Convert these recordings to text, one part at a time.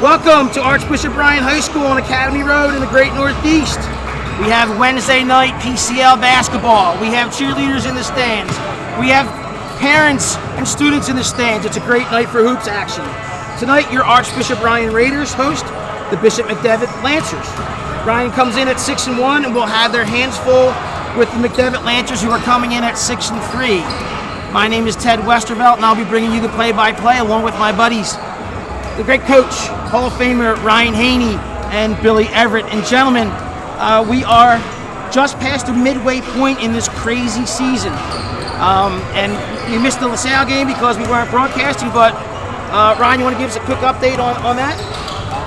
Welcome to Archbishop Bryan High School on Academy Road in the Great Northeast. We have Wednesday night PCL basketball. We have cheerleaders in the stands. We have parents and students in the stands. It's a great night for hoops action. Tonight, your Archbishop Bryan Raiders host the Bishop McDevitt Lancers. Bryan comes in at 6-1 and will have their hands full with the McDevitt Lancers, who are coming in at 6-3. My name is Ted Westervelt, and I'll be bringing you the play-by-play along with my buddies, the great coach, Hall of Famer Ryan Haney and Billy Everett. And gentlemen, we are just past the midway point in this crazy season. And we missed the LaSalle game because we weren't broadcasting, but Ryan, you want to give us a quick update on that?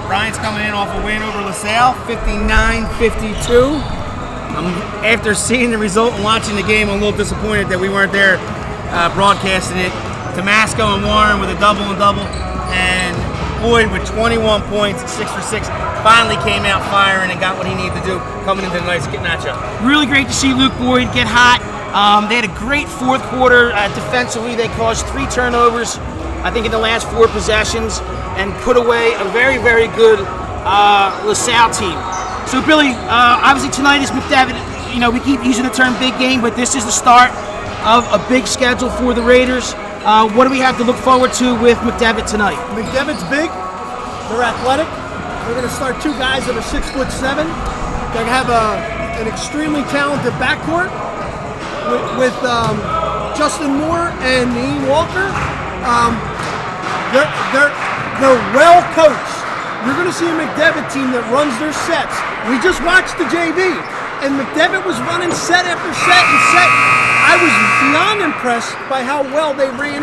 Ryan's coming in off a win over LaSalle, 59-52. After seeing the result and watching the game, I'm a little disappointed that we weren't there broadcasting it. Tomasco and Warren with a double-and-double, and Boyd with 21 points, 6 for 6, finally came out firing and got what he needed to do coming into the night's matchup. Really great to see Luke Boyd get hot. They had a great fourth quarter defensively. They caused 3 turnovers, I think, in the last 4 possessions, and put away a very, very good LaSalle team. So, Billy, obviously tonight is McDevitt. You know, we keep using the term big game, but this is the start of a big schedule for the Raiders. What do we have to look forward to with McDevitt tonight? McDevitt's big. They're athletic. They're going to start 2 guys that are 6'7". They're going to have an extremely talented backcourt with Justin Moore and Ian Walker. They're well coached. You're going to see a McDevitt team that runs their sets. We just watched the JV, and McDevitt was running set after set and set. I was beyond impressed by how well they ran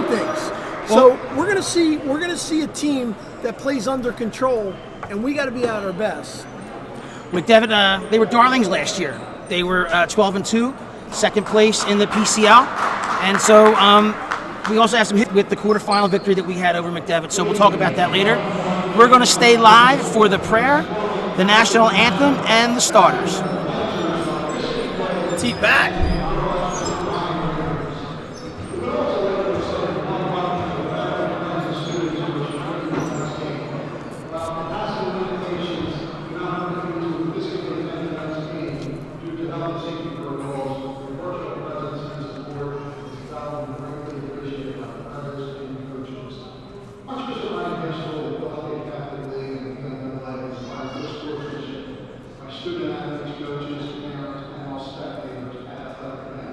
things. So we're going to see a team that plays under control, and we got to be at our best. McDevitt, they were darlings last year. They were 12-2, second place in the PCL, and so we also have some hit with the quarterfinal victory that we had over McDevitt. So we'll talk about that later. We're going to stay live for the prayer, the national anthem, and the starters. Tee back. Student athletes, coaches, parents, and all spectators, athletic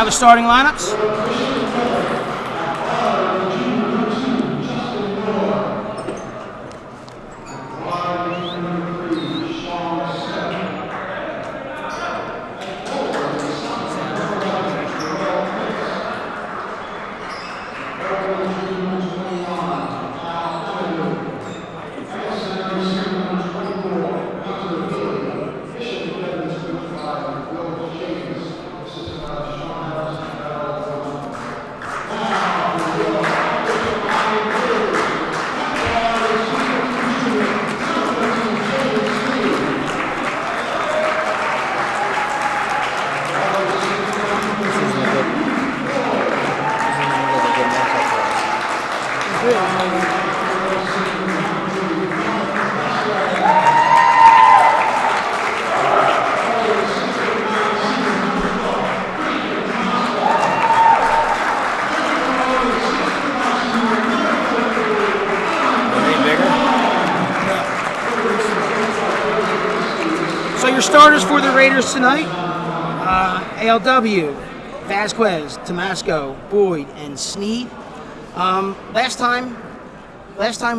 now the starting lineups. So your starters for the Raiders tonight, ALW, Vasquez, Tomasco, Boyd, and Sneed. Last time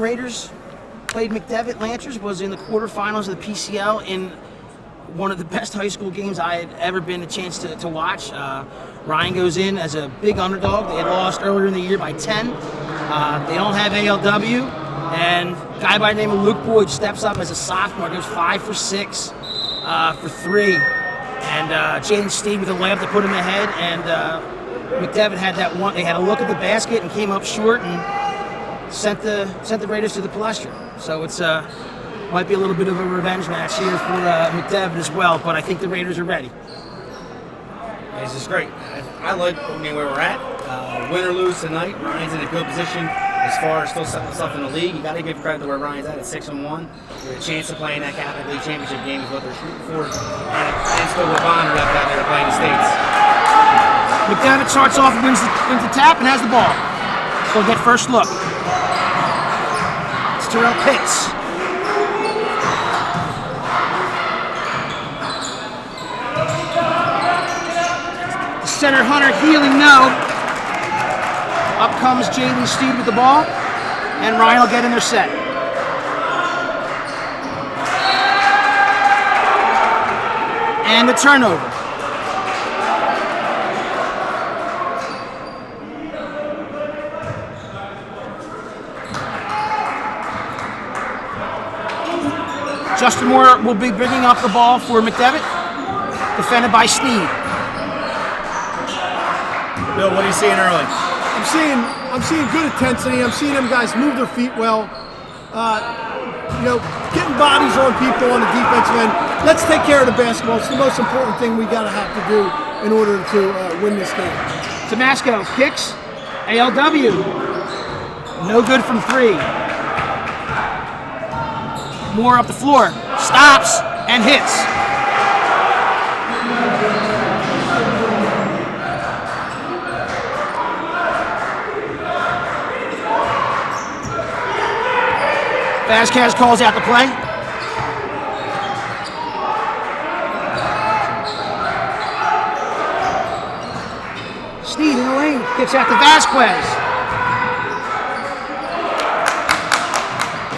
Raiders played McDevitt Lancers was in the quarterfinals of the PCL in one of the best high school games I had ever been a chance to watch. Ryan goes in as a big underdog. They had lost earlier in the year by 10. They don't have ALW, and a guy by the name of Luke Boyd steps up as a sophomore, goes 5 for 6 for 3. And Jaden Sneed with a layup to put him ahead, and McDevitt had that one. They had a look at the basket and came up short and sent the Raiders to the palestra. So it's might be a little bit of a revenge match here for McDevitt as well, but I think the Raiders are ready. This is great. I like where we're at. Win or lose tonight, Ryan's in a good position as far as still setting himself in the league. You got to give credit to where Ryan's at 6-1. With a chance to play in that Catholic League championship game is what they're shooting for, and still with Bonner left out there to play in the States. McDevitt starts off and wins the tap and has the ball. So we'll get first look. It's Terrell Pitts. The center Hunter Healing, no. Up comes Jaden Sneed with the ball, and Ryan will get in their set. And the turnover. Justin Moore will be bringing up the ball for McDevitt, defended by Sneed. Bill, what are you seeing early? I'm seeing good intensity. I'm seeing them guys move their feet well. Getting bodies on people on the defensive end. Let's take care of the basketball. It's the most important thing we gotta have to do in order to win this game. Tomasco kicks. ALW. No good from 3. Moore up the floor. Stops and hits. Vasquez calls out the play. Sneed in the lane, gets out to Vasquez.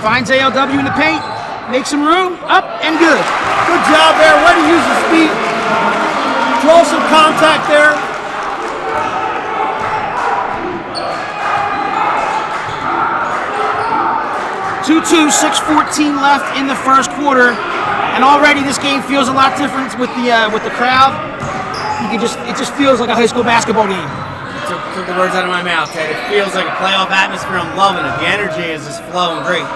Finds ALW in the paint, makes some room, up and good. Good job there, way to use his feet. Draw some contact there. Two, 6:14 left in the first quarter, and already this game feels a lot different with the crowd. It just feels like a high school basketball game. Took the words out of my mouth, Ted. It feels like a playoff atmosphere. I'm loving it. The energy is just flowing great.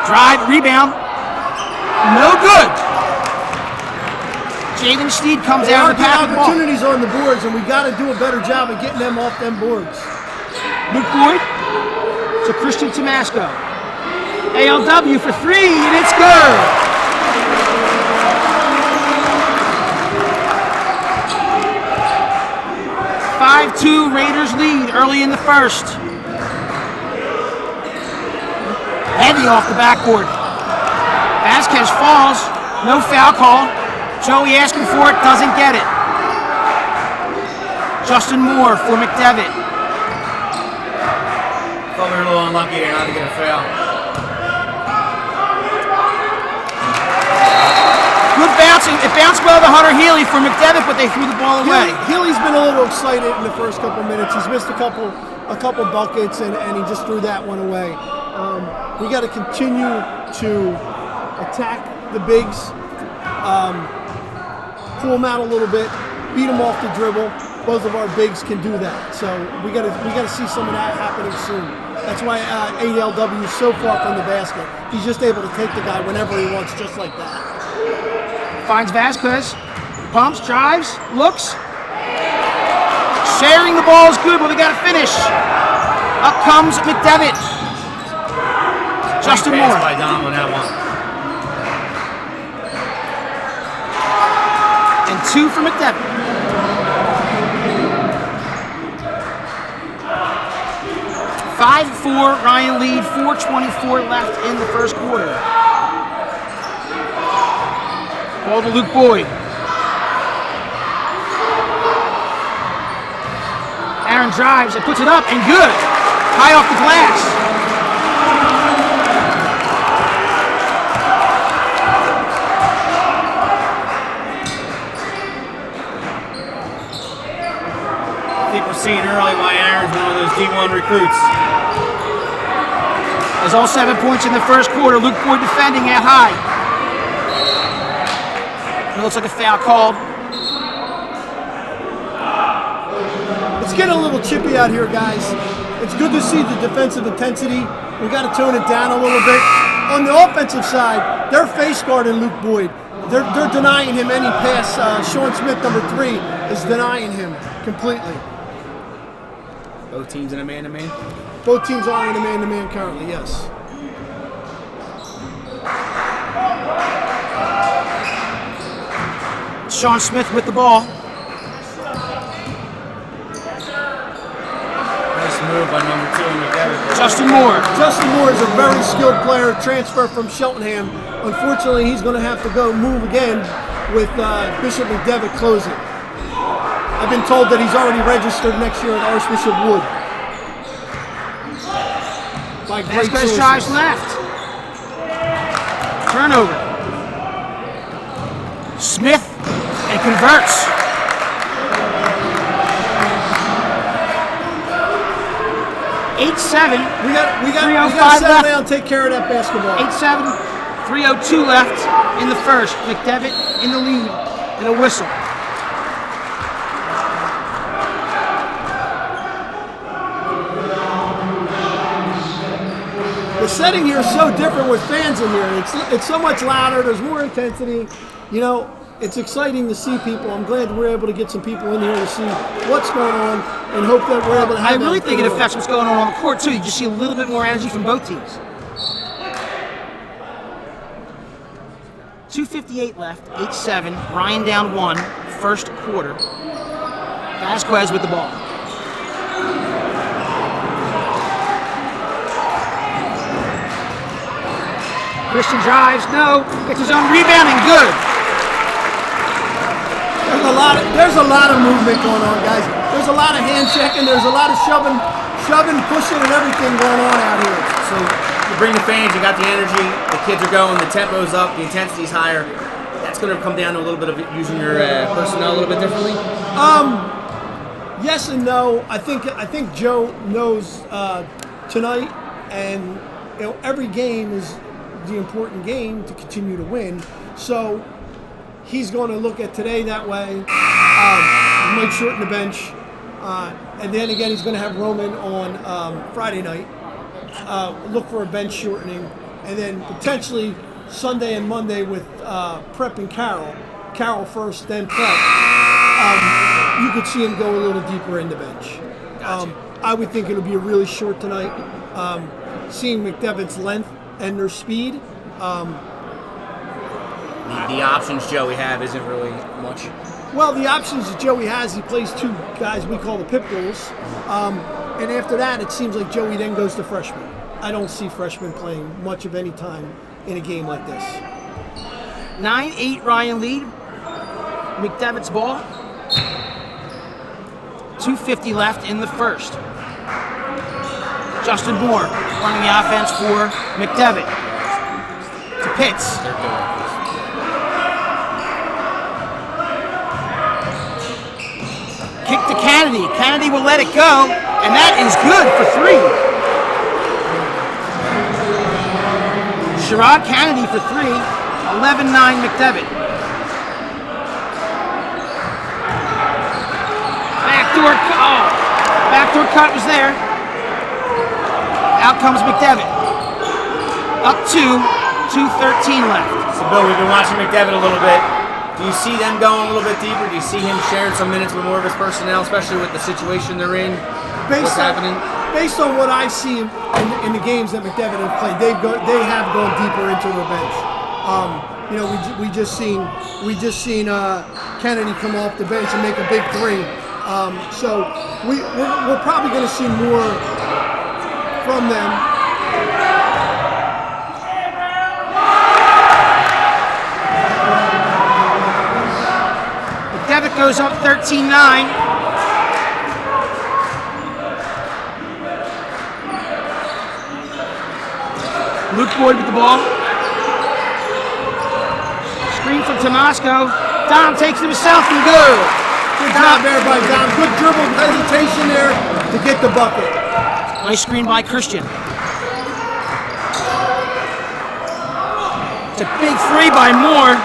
Drive, rebound, no good. Jaden Sneed comes out of the pass. Opportunities on the boards, and we got to do a better job of getting them off them boards. Luke Boyd to Christian Tomasco. ALW for 3, and it's good. (5-2) Raiders lead early in the first. Heavy off the backboard. Vasquez falls. No foul call. Joey asking for it, doesn't get it. Justin Moore for McDevitt. Thought we were a little unlucky there not to get a foul. Good bouncing. It bounced well to Hunter Healy for McDevitt, but they threw the ball away. Healy's been a little excited in the first couple minutes. He's missed a couple buckets, and he just threw that one away. We got to continue to attack the bigs, pull them out a little bit, beat them off the dribble. Both of our bigs can do that, so we got to see some of that happening soon. That's why ALW is so far from the basket. He's just able to take the guy whenever he wants, just like that. Finds Vasquez, pumps, drives, looks. Sharing the ball is good, but we got to finish. Up comes McDevitt. Justin Moore. By Dom on that one. And 2 for McDevitt. 5-4, Ryan lead, 4:24 left in the first quarter. Ball to Luke Boyd. Aaron drives and puts it up, and good. High off the glass. I think we're seeing early why Aaron's one of those D1 recruits. There's all 7 points in the first quarter. Luke Boyd defending at high. It looks like a foul called. It's getting a little chippy out here, guys. It's good to see the defensive intensity. We got to tone it down a little bit. On the offensive side, they're face guarding Luke Boyd. They're denying him any pass. Sean Smith, number 3, is denying him completely. Both teams in a man-to-man? Both teams are in a man-to-man currently, yes. Sean Smith with the ball. Nice move by number 2 in McDevitt. Justin Moore. Justin Moore is a very skilled player, transfer from Cheltenham. Unfortunately, he's going to have to go move again with Bishop McDevitt closing. I've been told that he's already registered next year at Archbishop Wood. By great Vasquez sources. drives left. Turnover. Smith and converts. 8-7. We got to 3:05 settle left. down and take care of that basketball. 8-7. 3:02 left in the first. McDevitt in the lead and a whistle. The setting here is so different with fans in here. It's so much louder. There's more intensity. You know, it's exciting to see people. I'm glad we're able to get some people in here to see what's going on and hope that we're able to have I really think it that. affects what's going on the court too. You just see a little bit more energy from both teams. 2:58 left, 8-7. Ryan down 1, first quarter. Vasquez with the ball. Christian drives, no. Gets his own rebounding, good. There's a lot of movement going on, guys. There's a lot of hand checking. There's a lot of shoving, pushing, and everything going on out here. So you bring the fans, you got the energy, the kids are going, the tempo's up, the intensity's higher. That's going to come down to a little bit of using your personnel a little bit differently? Yes and no. I think Joe knows tonight, and you know every game is the important game to continue to win. So he's going to look at today that way. He might shorten the bench, and then again he's going to have Roman on Friday night. Look for a bench shortening, and then potentially Sunday and Monday with Prep and Carroll. Carroll first, then Prep. You could see him go a little deeper in the bench. I would think it'll be a really short tonight. Seeing McDevitt's length and their speed. The options Joey have isn't really much. Well, the options that Joey has, he plays 2 guys we call the pit bulls. And after that, it seems like Joey then goes to freshmen. I don't see freshmen playing much of any time in a game like this. 9-8 Ryan lead. McDevitt's ball. 2:50 left in the first. Justin Moore running the offense for McDevitt. To Pitts. Kick to Kennedy. Kennedy will let it go, and that is good for 3. Sherrod Kennedy for 3. 11-9 McDevitt. Backdoor cut was there. Out comes McDevitt. Up 2:13 left. So Bill, we've been watching McDevitt a little bit. Do you see them going a little bit deeper? Do you see him sharing some minutes with more of his personnel, especially with the situation they're in? What's happening? Based on what I see in the games that McDevitt have played, they have gone deeper into their bench. We just seen Kennedy come off the bench and make a big 3. So we're probably going to see more from them. McDevitt goes up 13-9. Luke Boyd with the ball. Screen from Tomasco. Dom takes it himself and good. Good job there by Dom. Good dribble hesitation there to get the bucket. Nice screen by Christian. It's a big 3 by Moore.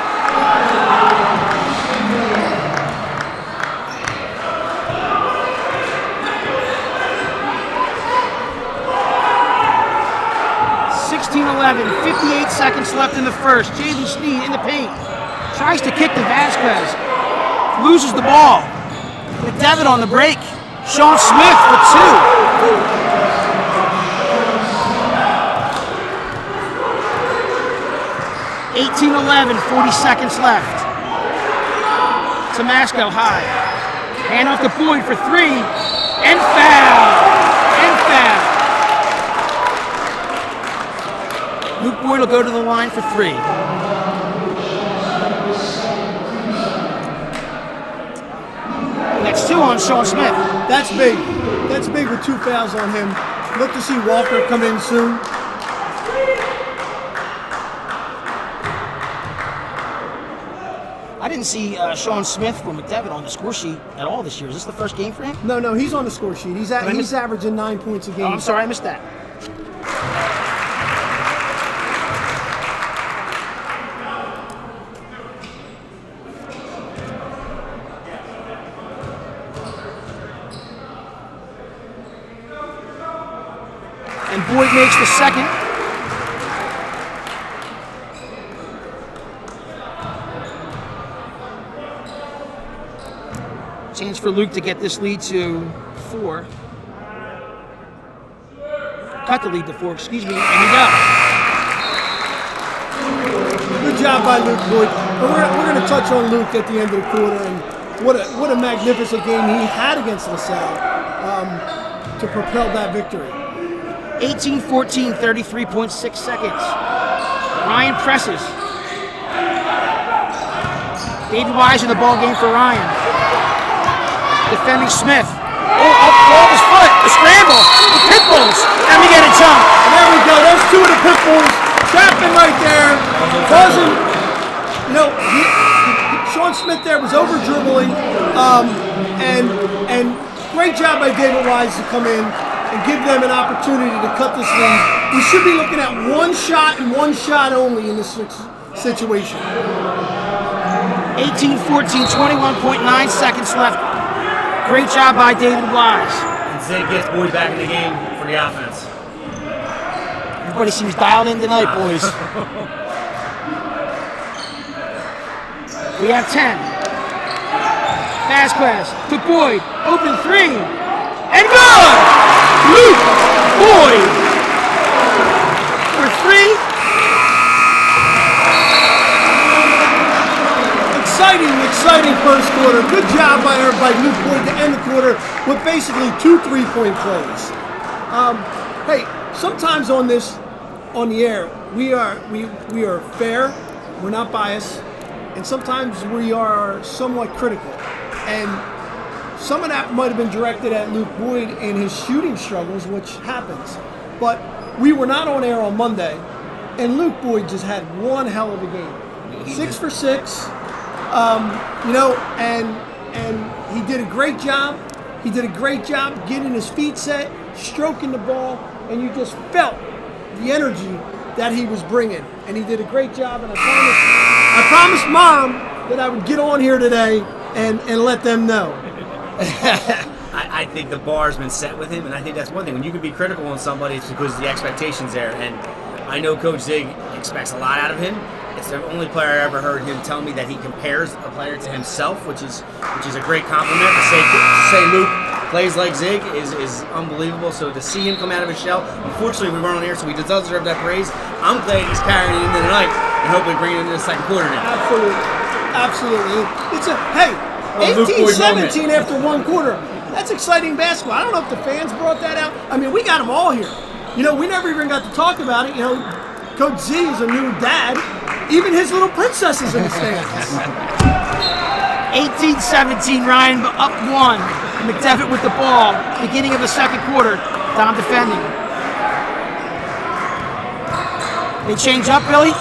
(16-11), 58 seconds left in the first. Jalen Sneed in the paint. Tries to kick to Vasquez. Loses the ball. McDevitt on the break. Sean Smith for 2. 18-11, 40 seconds left. Tomasco high. Hand off to Boyd for 3. And foul. Luke Boyd will go to the line for 3. Next 2 on Sean Smith. That's big. That's big with 2 fouls on him. Look to see Walker come in soon. I didn't see Sean Smith for McDevitt on the score sheet at all this year. Is this the first game for him? No, he's on the score sheet. He's averaging 9 points a game. Oh, I'm sorry, I missed that. And Boyd makes the second. Chance for Luke to get this lead to 4. Cut the lead to 4, excuse me, and he does. Good job by Luke Boyd. We're going to touch on Luke at the end of the quarter, and what a magnificent game he had against LaSalle to propel that victory. 18-14, 33.6 seconds. Ryan presses. David Wise in the ball game for Ryan. Defending Smith. Oh, off his foot. The scramble. The pit bulls. And we get a jump. And there we go. Those 2 of the pit bulls trapping right there. Causing, Sean Smith there was over dribbling. And great job by David Wise to come in and give them an opportunity to cut this lead. We should be looking at 1 shot and 1 shot only in this situation. 18-14, 21.9 seconds left. Great job by David Wise. And Zay gets Boyd back in the game for the offense. Everybody seems dialed in tonight, boys. We have 10. Vasquez to Boyd. Open 3. And good! Luke Boyd for 3. Exciting first quarter. Good job by Luke Boyd to end the quarter with basically 2 3-point plays. Hey, sometimes on the air, we are fair we're not biased, and sometimes we are somewhat critical. And some of that might have been directed at Luke Boyd and his shooting struggles, which happens. But we were not on air on Monday, and Luke Boyd just had one hell of a game. 6 for 6, and he did a great job. He did a great job getting his feet set, stroking the ball, and you just felt the energy that he was bringing. And he did a great job, and I promised Mom that I would get on here today and let them know. I think the bar's been set with him, and I think that's one thing. When you can be critical on somebody, it's because the expectation's there. And I know Coach Zig expects a lot out of him. It's the only player I ever heard him tell me that he compares a player to himself, which is a great compliment. To say Luke plays like Zig is unbelievable. So to see him come out of his shell, unfortunately we weren't on air, so he does deserve that praise. I'm glad he's carrying it into the night and hopefully bringing it into the second quarter now. Absolutely. It's 18-17 after one quarter. That's exciting basketball. I don't know if the fans brought that out. I mean, we got them all here. We never even got to talk about it. Coach Z is a new dad. Even his little princess is in the stands. 18-17, Ryan up 1. McDevitt with the ball. Beginning of the second quarter. Dom defending. They change up, Billy?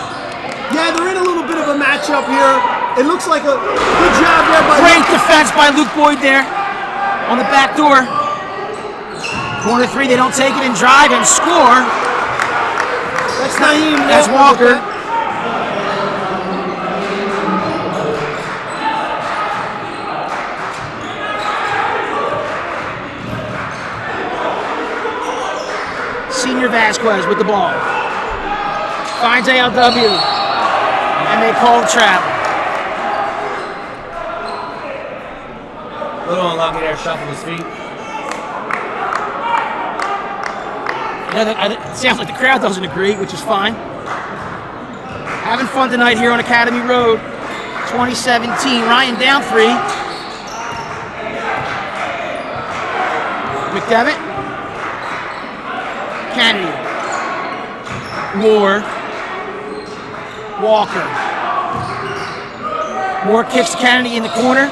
Yeah, they're in a little bit of a matchup here. It looks like a good job there by Great defense by Luke Boyd there on the back door. Corner 3, they don't take it and drive and score. That's Naeem. That's Walker. Senior Vasquez with the ball. Finds ALW. And they call travel. A little unlucky there, shuffled his feet. It sounds like the crowd doesn't agree, which is fine. Having fun tonight here on Academy Road. 2017. Ryan down 3. McDevitt. Kennedy. Moore. Walker. Moore kicks to Kennedy in the corner.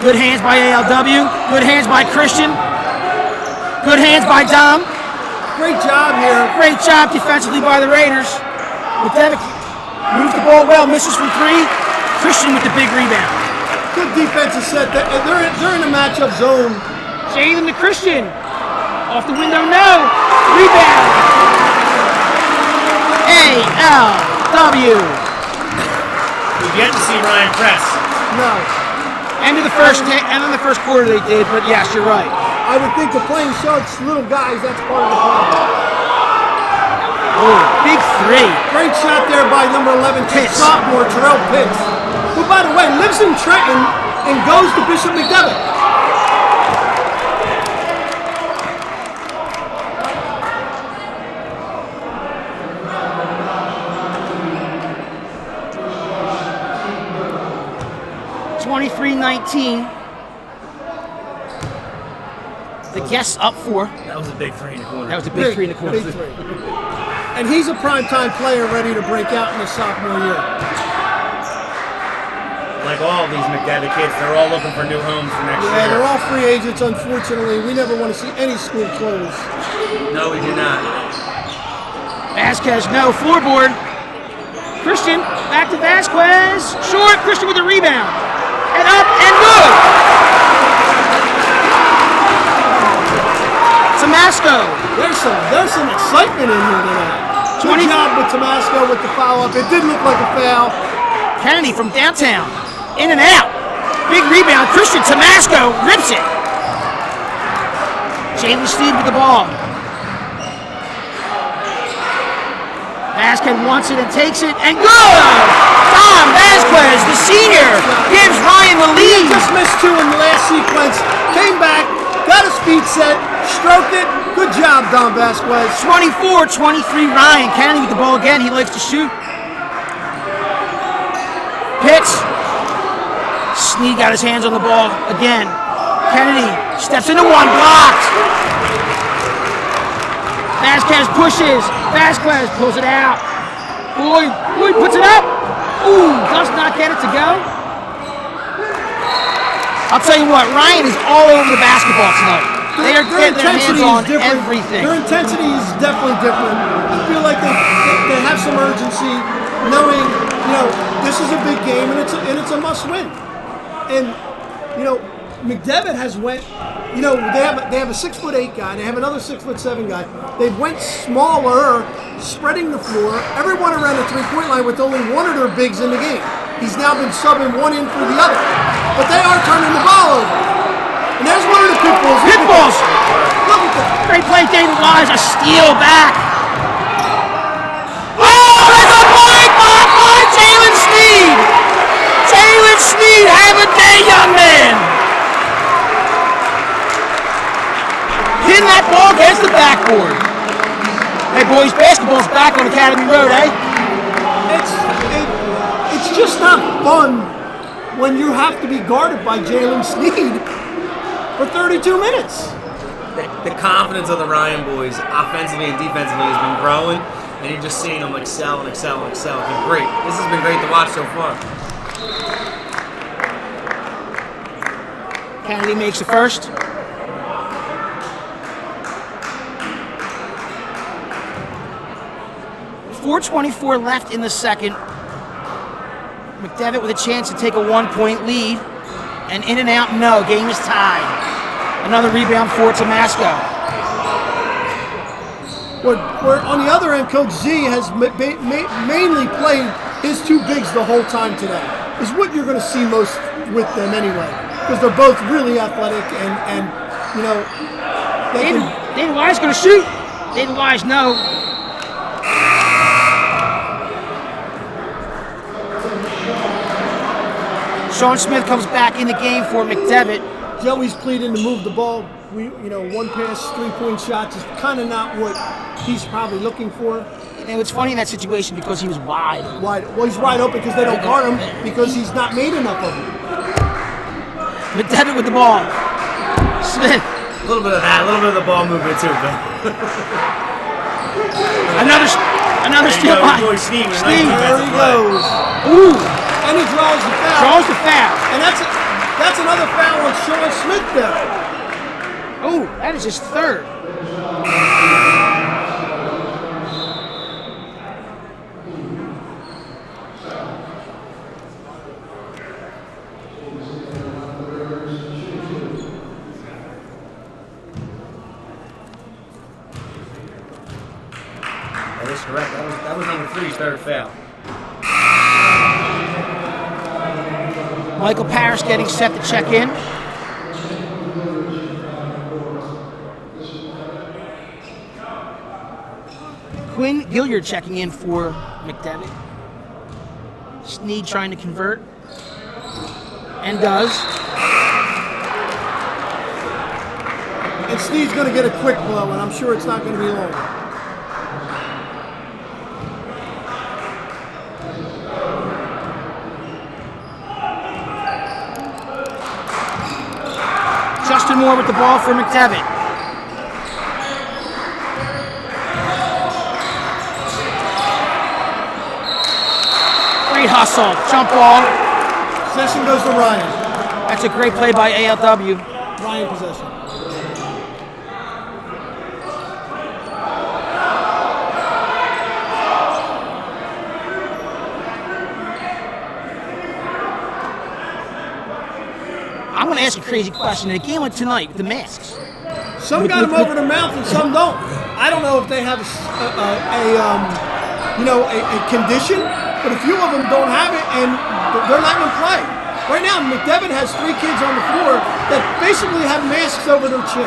Good hands by ALW. Good hands by Christian. Good hands by Dom. Great job here. Great job defensively by the Raiders. McDevitt moves the ball well, misses from 3. Christian with the big rebound. Good defensive set. They're in a matchup zone. Jalen to Christian. Off the window, no. Rebound. ALW. We've yet to see Ryan press. No. End of the first quarter they did, but yes, you're right. I would think the playing such little guys, that's part of the problem. Oh, big 3. Great shot there by number 11, sophomore Terrell Pitts, who, by the way, lives in Trenton and goes to Bishop McDevitt. $23-19. The guests up 4. That was a big 3 in the corner. That was a big 3 in the corner. Big 3. And he's a primetime player ready to break out in his sophomore year. Like all of these McDevitt kids, they're all looking for new homes for next year. Yeah, they're all free agents, unfortunately. We never want to see any school close. No, we do not. Vasquez, no. Floorboard. Christian, back to Vasquez. Short. Christian with a rebound. And up and good. Tomasco. There's some excitement in here tonight. Good job with Tomasco with the foul-up. It did look like a foul. Kennedy from downtown. In and out. Big rebound. Christian Tomasco rips it. Jalen Steed with the ball. Vasquez wants it and takes it, and good! Dom Vasquez, the senior, gives Ryan the lead. He just missed 2 in the last sequence. Came back, got his feet set, stroked it. Good job, Dom Vasquez. 24-23 Ryan. Kennedy with the ball again. He likes to shoot. Pitch. Sneed got his hands on the ball again. Kennedy steps into one, blocked. Vasquez pushes. Vasquez pulls it out. Boyd puts it up. Ooh, does not get it to go. I'll tell you what, Ryan is all over the basketball tonight. They are getting their hands on everything. Their intensity is definitely different. I feel like they have some urgency, knowing, this is a big game and it's a must win. And McDevitt has went. They have a 6'8" guy. They have another 6'7" guy. They went smaller, spreading the floor. Everyone around the 3-point line with only one of their bigs in the game. He's now been subbing one in for the other, but they are turning the ball over. And there's one of the pit bulls. Pit bulls. Look at that. Great play, David Wise. A steal back. Oh, there's a point by Jalen Sneed. Jalen Sneed, have a day, young man. Pin that ball against the backboard. Hey, boys, basketball's back on Academy Road, eh? It's just not fun when you have to be guarded by Jalen Sneed for 32 minutes. The confidence of the Ryan boys, offensively and defensively, has been growing, and you're just seeing them excel and excel and excel. It's been great. This has been great to watch so far. Kennedy makes the first. .424 left in the second. McDevitt with a chance to take a 1-point lead. And in and out, no. Game is tied. Another rebound for Tomasco. Where on the other end, Coach Z has mainly played his two bigs the whole time today. Is what you're going to see most with them anyway, because they're both really athletic and David Wise going to shoot. David Wise, no. Sean Smith comes back in the game for McDevitt. Joey's pleading to move the ball. One pass, 3-point shots is kind of not what he's probably looking for. And it's funny in that situation because he was wide. Well, he's wide open because they don't guard him because he's not made enough of them. McDevitt with the ball. Smith. A little bit of that, a little bit of the ball movement too, but another steal by Steve. There he goes. Ooh. And he draws the foul. Draws the foul. And that's another foul on Sean Smith there. Oh, that is his third. That is correct. That was number 3's third foul. Michael Parrish getting set to check in. Quinn Gilliard checking in for McDevitt. Sneed trying to convert. And does. And Sneed's going to get a quick blow, and I'm sure it's not going to be long. Justin Moore with the ball for McDevitt. Great hustle, jump ball. Possession goes to Ryan. That's a great play by ALW. Ryan possession. I'm going to ask a crazy question. In a game like tonight, with the masks. Some got them over the mouth and some don't. I don't know if they have a condition, but a few of them don't have it, and they're letting them play. Right now, McDevitt has 3 kids on the floor that basically have masks over their chin.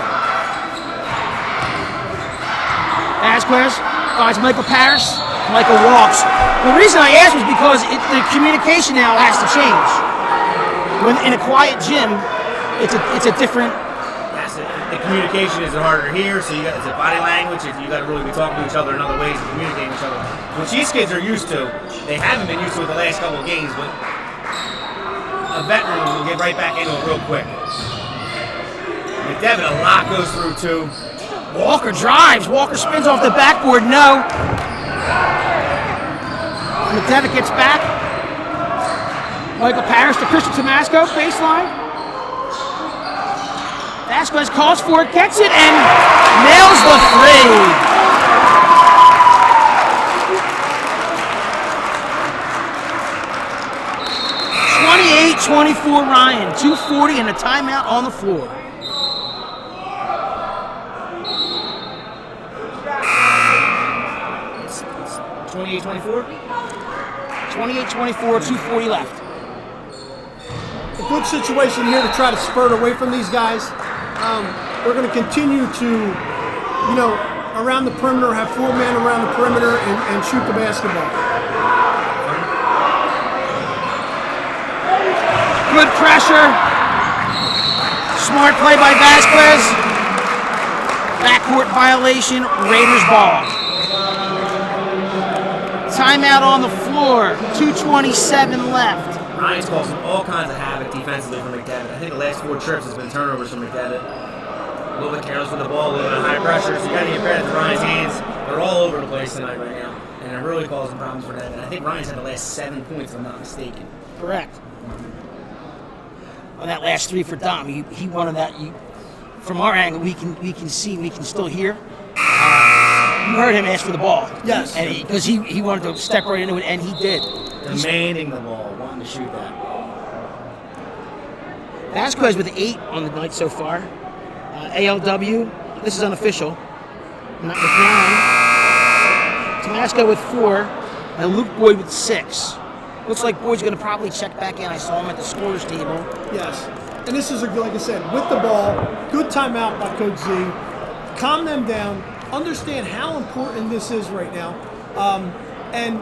Vasquez finds Michael Parrish. Michael walks. The reason I asked was because the communication now has to change. When in a quiet gym, it's a different. That's it. The communication is harder here, so it's a body language. You got to really be talking to each other in other ways and communicating with each other, which these kids are used to. They haven't been used to it the last couple of games, but a veteran will get right back into it real quick. McDevitt, a lot goes through too. Walker drives. Walker spins off the backboard. No. McDevitt gets back. Michael Parrish to Christian Tomasco, baseline. Vasquez calls for it, gets it, and nails the three. 28-24 Ryan, 2:40 and a timeout on the floor. It's 28-24? 28-24, 2:40 left. A good situation here to try to spurt away from these guys. We're going to continue to, around the perimeter, have 4 men around the perimeter and shoot the basketball. Good pressure. Smart play by Vasquez. Backcourt violation, Raiders ball. Timeout on the floor, 2:27 left. Ryan's causing all kinds of havoc defensively for McDevitt. I think the last 4 trips has been turnovers for McDevitt. A little bit careless with the ball, a little bit of high pressure, so you got to give credit to Ryan's hands. They're all over the place tonight right now, and they're really causing problems for them. And I think Ryan's had the last 7 points, if I'm not mistaken. Correct. On that last 3 for Dom, he wanted that. From our angle, we can see, we can still hear. You heard him ask for the ball. Yes. And because he wanted to step right into it, and he did. Demanding the ball, wanting to shoot that. Vasquez with 8 on the night so far. ALW, this is unofficial. Not with 9. Tomasco with 4, and Luke Boyd with 6. Looks like Boyd's going to probably check back in. I saw him at the scorer's table. Yes. And this is, like I said, with the ball, good timeout by Coach Z. Calm them down. Understand how important this is right now. And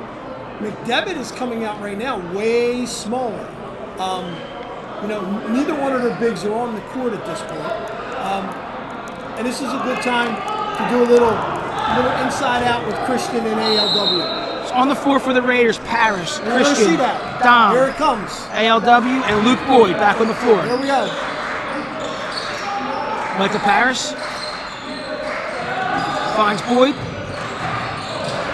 McDevitt is coming out right now way smaller. Neither one of their bigs are on the court at this point. And this is a good time to do a little inside out with Christian and ALW. On the floor for the Raiders, Parrish, Christian, See that. Dom, Here it comes. ALW, and Luke Boyd back on the floor. Here we go. Michael Parrish finds Boyd.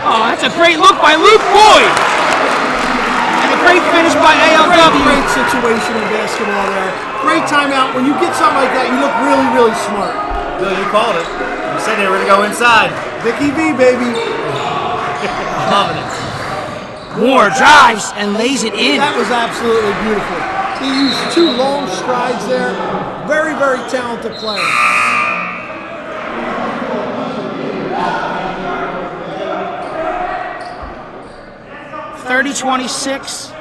Oh, that's a great look by Luke Boyd. And a great finish by ALW. Great situation in basketball there. Great timeout. When you get something like that, you look really, really smart. Good, you called it. You said they were going to go inside. Vicky V, baby. Loving it. Moore drives and lays it in. That was absolutely beautiful. He used 2 long strides there. Very, very talented player. (30-26).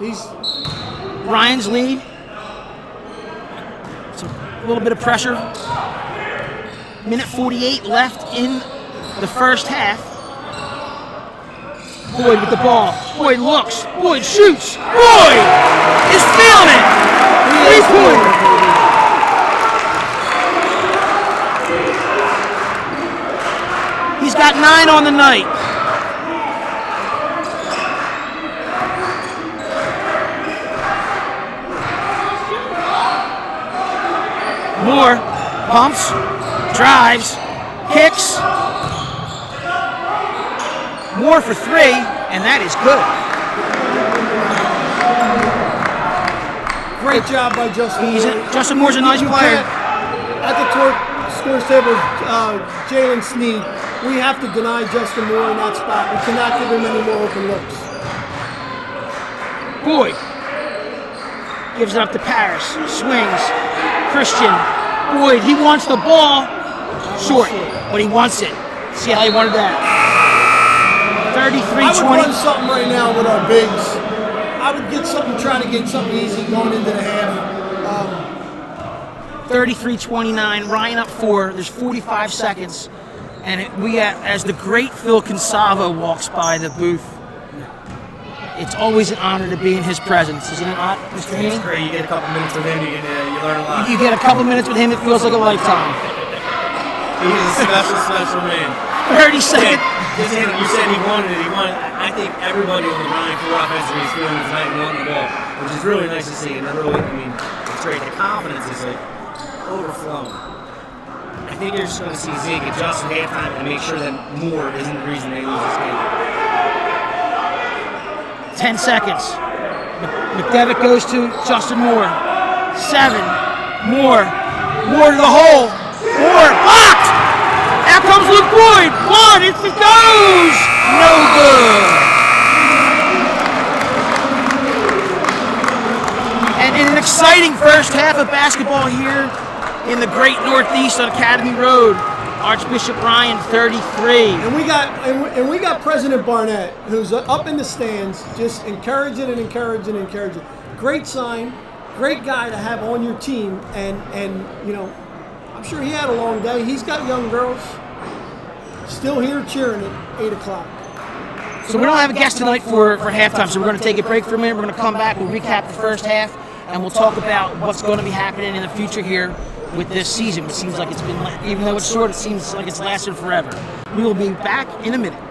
He's Ryan's lead. It's a little bit of pressure. Minute 48 left in the first half. Boyd with the ball. Boyd looks. Boyd shoots. Boyd is feeling it. 3-pointer. He's got 9 on the night. Moore pumps, drives, kicks. Moore for 3, and that is good. great job by Justin. Justin Moore's a nice player. At the scores table, Jalen Sneed. We have to deny Justin Moore in that spot. We cannot give him any more open looks. Boyd gives it up to Parrish. Swings. Christian. Boyd, he wants the ball. Short, but he wants it. See how he wanted that. 33-20. I would run something right now with our bigs. I would get something, try to get something easy going into the half. 33-29. Ryan up 4. There's 45 seconds. And as the great Phil Consavo walks by the booth, it's always an honor to be in his presence, isn't it not, Mr. Heaney? It's great. You get a couple minutes with him, you learn a lot. You get a couple minutes with him, it feels like a lifetime. He's a special, special man. 30 seconds. You said he wanted it. I think everybody on the Ryan for offensively is feeling tonight and wanting the ball, which is really nice to see. And it's great. The confidence is overflowing. I think you're just going to see Zig adjust at halftime and make sure that Moore isn't the reason they lose this game. 10 seconds. McDevitt goes to Justin Moore. 7. Moore to the hole. Moore blocked. Out comes Luke Boyd. 1. It goes. No good. And in an exciting first half of basketball here in the Great Northeast on Academy Road, Archbishop Ryan 33. And we got President Barnett, who's up in the stands, just encouraging and encouraging and encouraging. Great sign, great guy to have on your team, and you know, I'm sure he had a long day. He's got young girls still here cheering at 8 o'clock. So we don't have a guest tonight for halftime, so we're going to take a break for a minute. We're going to come back, we'll recap the first half, and we'll talk about what's going to be happening in the future here with this season. It seems like it's been, even though it's short, it seems like it's lasted forever. We will be back in a minute.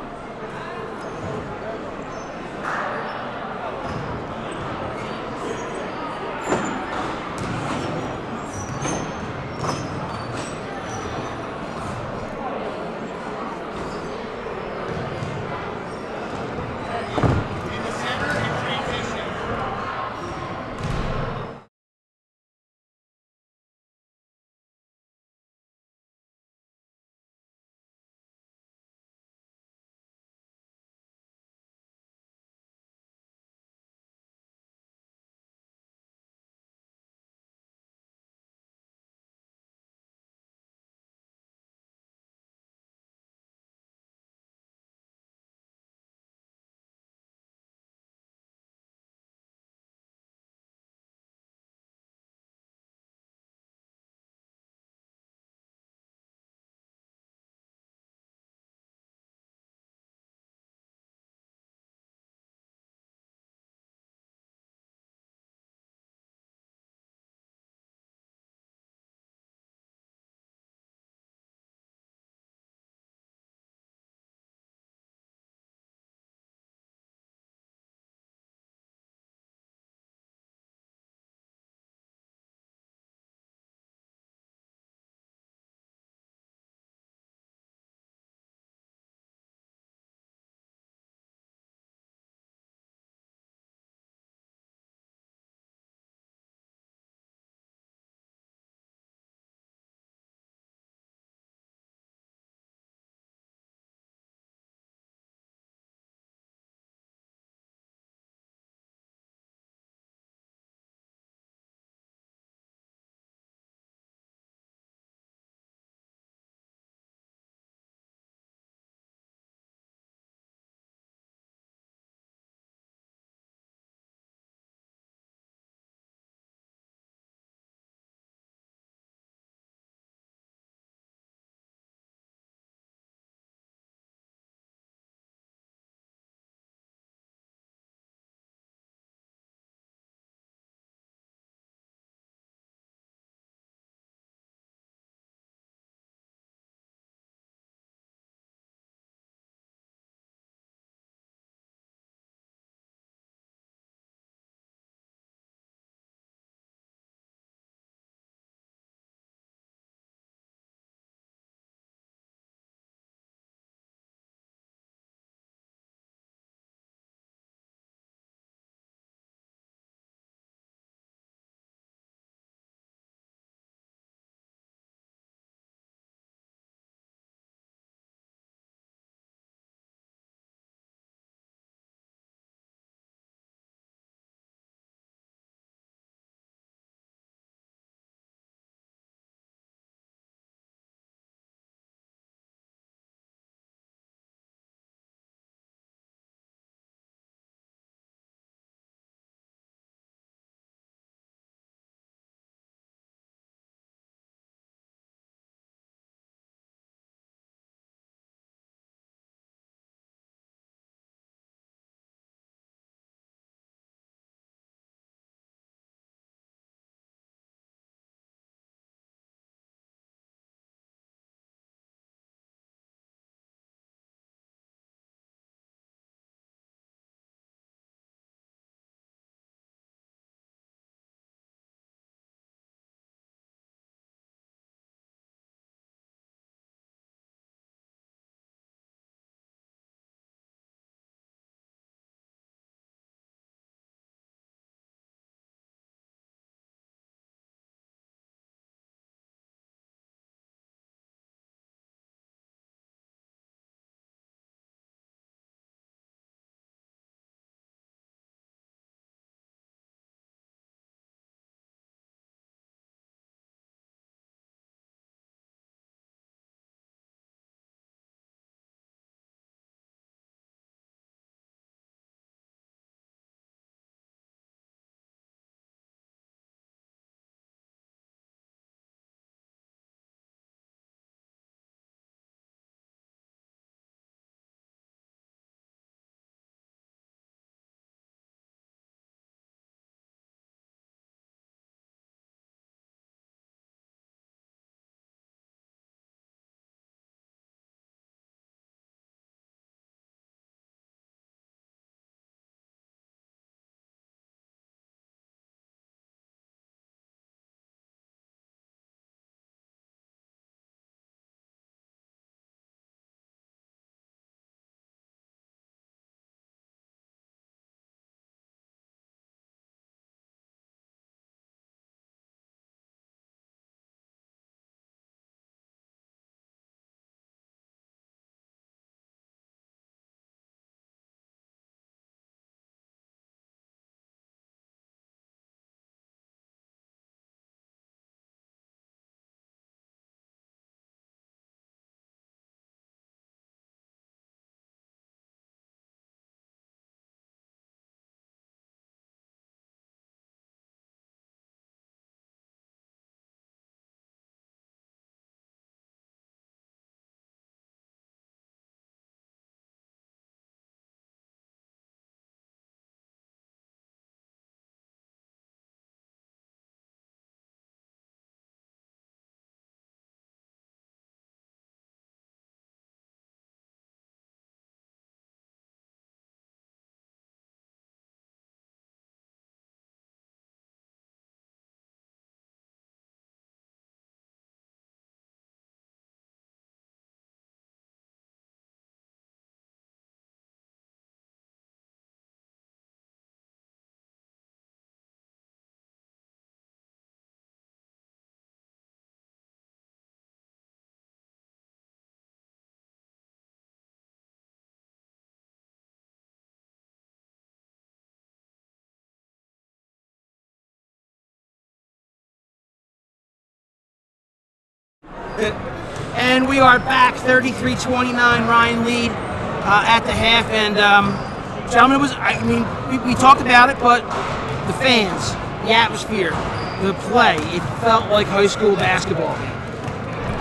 And we are back, 33-29, Ryan lead at the half. And gentlemen, we talked about it, but the fans, the atmosphere, the play, it felt like high school basketball.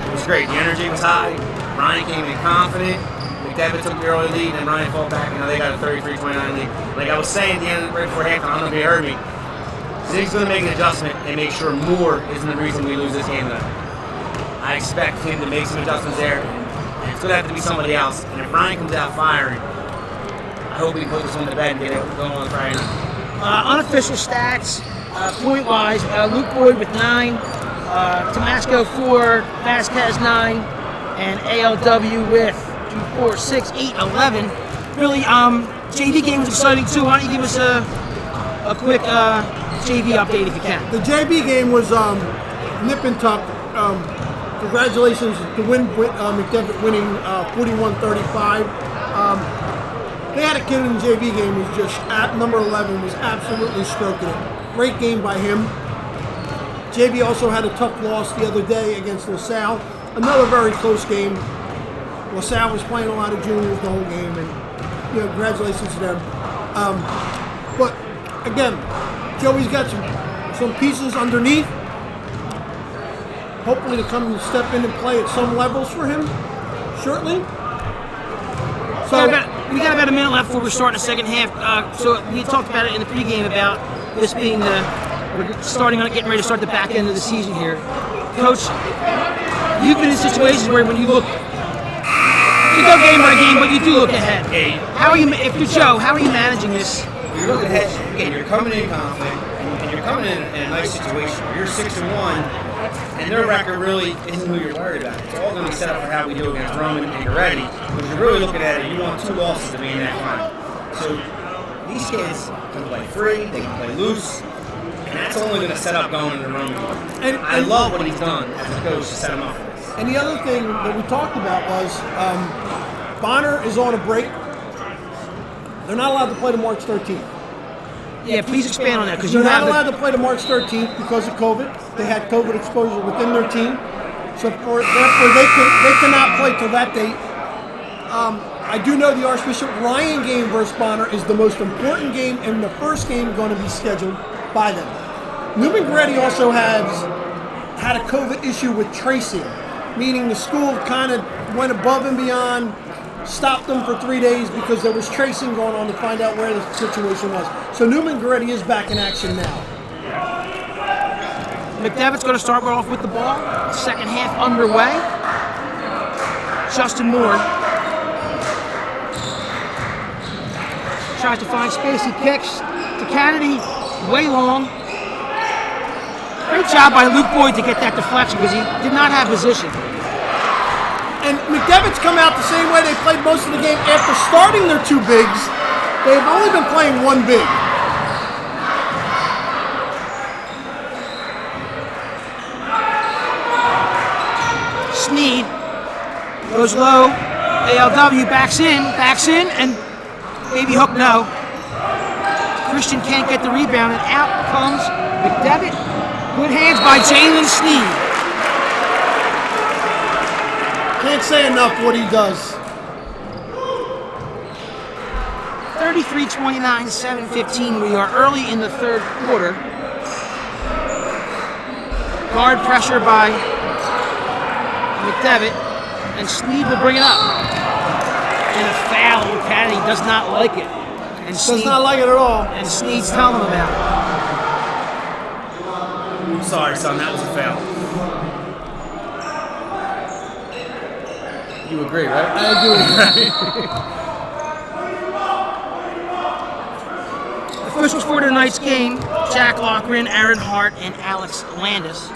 It was great. The energy was high. Ryan came in confident. McDevitt took the early lead, and Ryan fought back, and now they got a 33-29 lead. Like I was saying at the end, right before halftime, I don't know if you heard me, Zig's going to make an adjustment and make sure more isn't the reason we lose this game tonight. I expect him to make some adjustments there, and it's going to have to be somebody else. And if Ryan comes out firing, I hope we can put this one to bed and get it going on Friday night. Unofficial stats, point-wise, Luke Boyd with 9, Tomasco 4, Vasquez 9, and ALW with 2, 4, 6, 8, 11. Really, JV game was exciting too. Why don't you give us a quick JV update if you can? The JV game was nip and tuck. Congratulations to win with McDevitt winning 41-35. They had a kid in the JV game who was just at number 11, was absolutely stroking it. Great game by him. JV also had a tough loss the other day against LaSalle. Another very close game. LaSalle was playing a lot of juniors the whole game, and congratulations to them. But again, Joey's got some pieces underneath. Hopefully to come and step in and play at some levels for him shortly. So we got about a minute left before we're starting the second half. So we talked about it in the pregame about this being we're getting ready to start the back end of the season here. Coach, you've been in situations where when you look, you go game by game, but you do look ahead. How are you, if you're Joe, how are you managing this? You're looking ahead, again, you're coming in confident, and you're coming in a nice situation. You're 6-1, and their record really isn't who you're worried about. It's all going to be set up for how we do against Roman and Goretti. But if you're really looking at it, you want 2 losses to be in that final. So these kids can play free, they can play loose, and that's only going to set up going into Roman. And I love what he's done as a coach to set him up for this. And the other thing that we talked about was Bonner is on a break. They're not allowed to play to March 13th. Yeah, please expand on that because They're not allowed to play to March 13th because of COVID. They had COVID exposure within their team, so therefore they cannot play till that date. I do know the Archbishop Ryan game versus Bonner is the most important game, and the first game going to be scheduled by them. Newman Goretti also had a COVID issue with tracing, meaning the school kind of went above and beyond, stopped them for 3 days because there was tracing going on to find out where the situation was. So Newman Goretti is back in action now. McDevitt's going to start off with the ball. Second half underway. Justin Moore tries to find space. He kicks to Kennedy, way long. Great job by Luke Boyd to get that deflection because he did not have position. And McDevitt's come out the same way they played most of the game. After starting their 2 bigs, they've only been playing 1 big. Sneed goes low. ALW backs in, and baby hook no. Christian can't get the rebound, and out comes McDevitt. Good hands by Jalen Sneed. Can't say enough what he does. 33-29, 7:15. We are early in the third quarter. Guard pressure by McDevitt, and Sneed will bring it up. And a foul. Kennedy does not like it. And Does not like it at all. And Sneed's telling him about it. I'm sorry, son, that was a foul. You agree, right? I do agree. Officials for tonight's game, Jack Lochran, Aaron Hart, and Alex Landis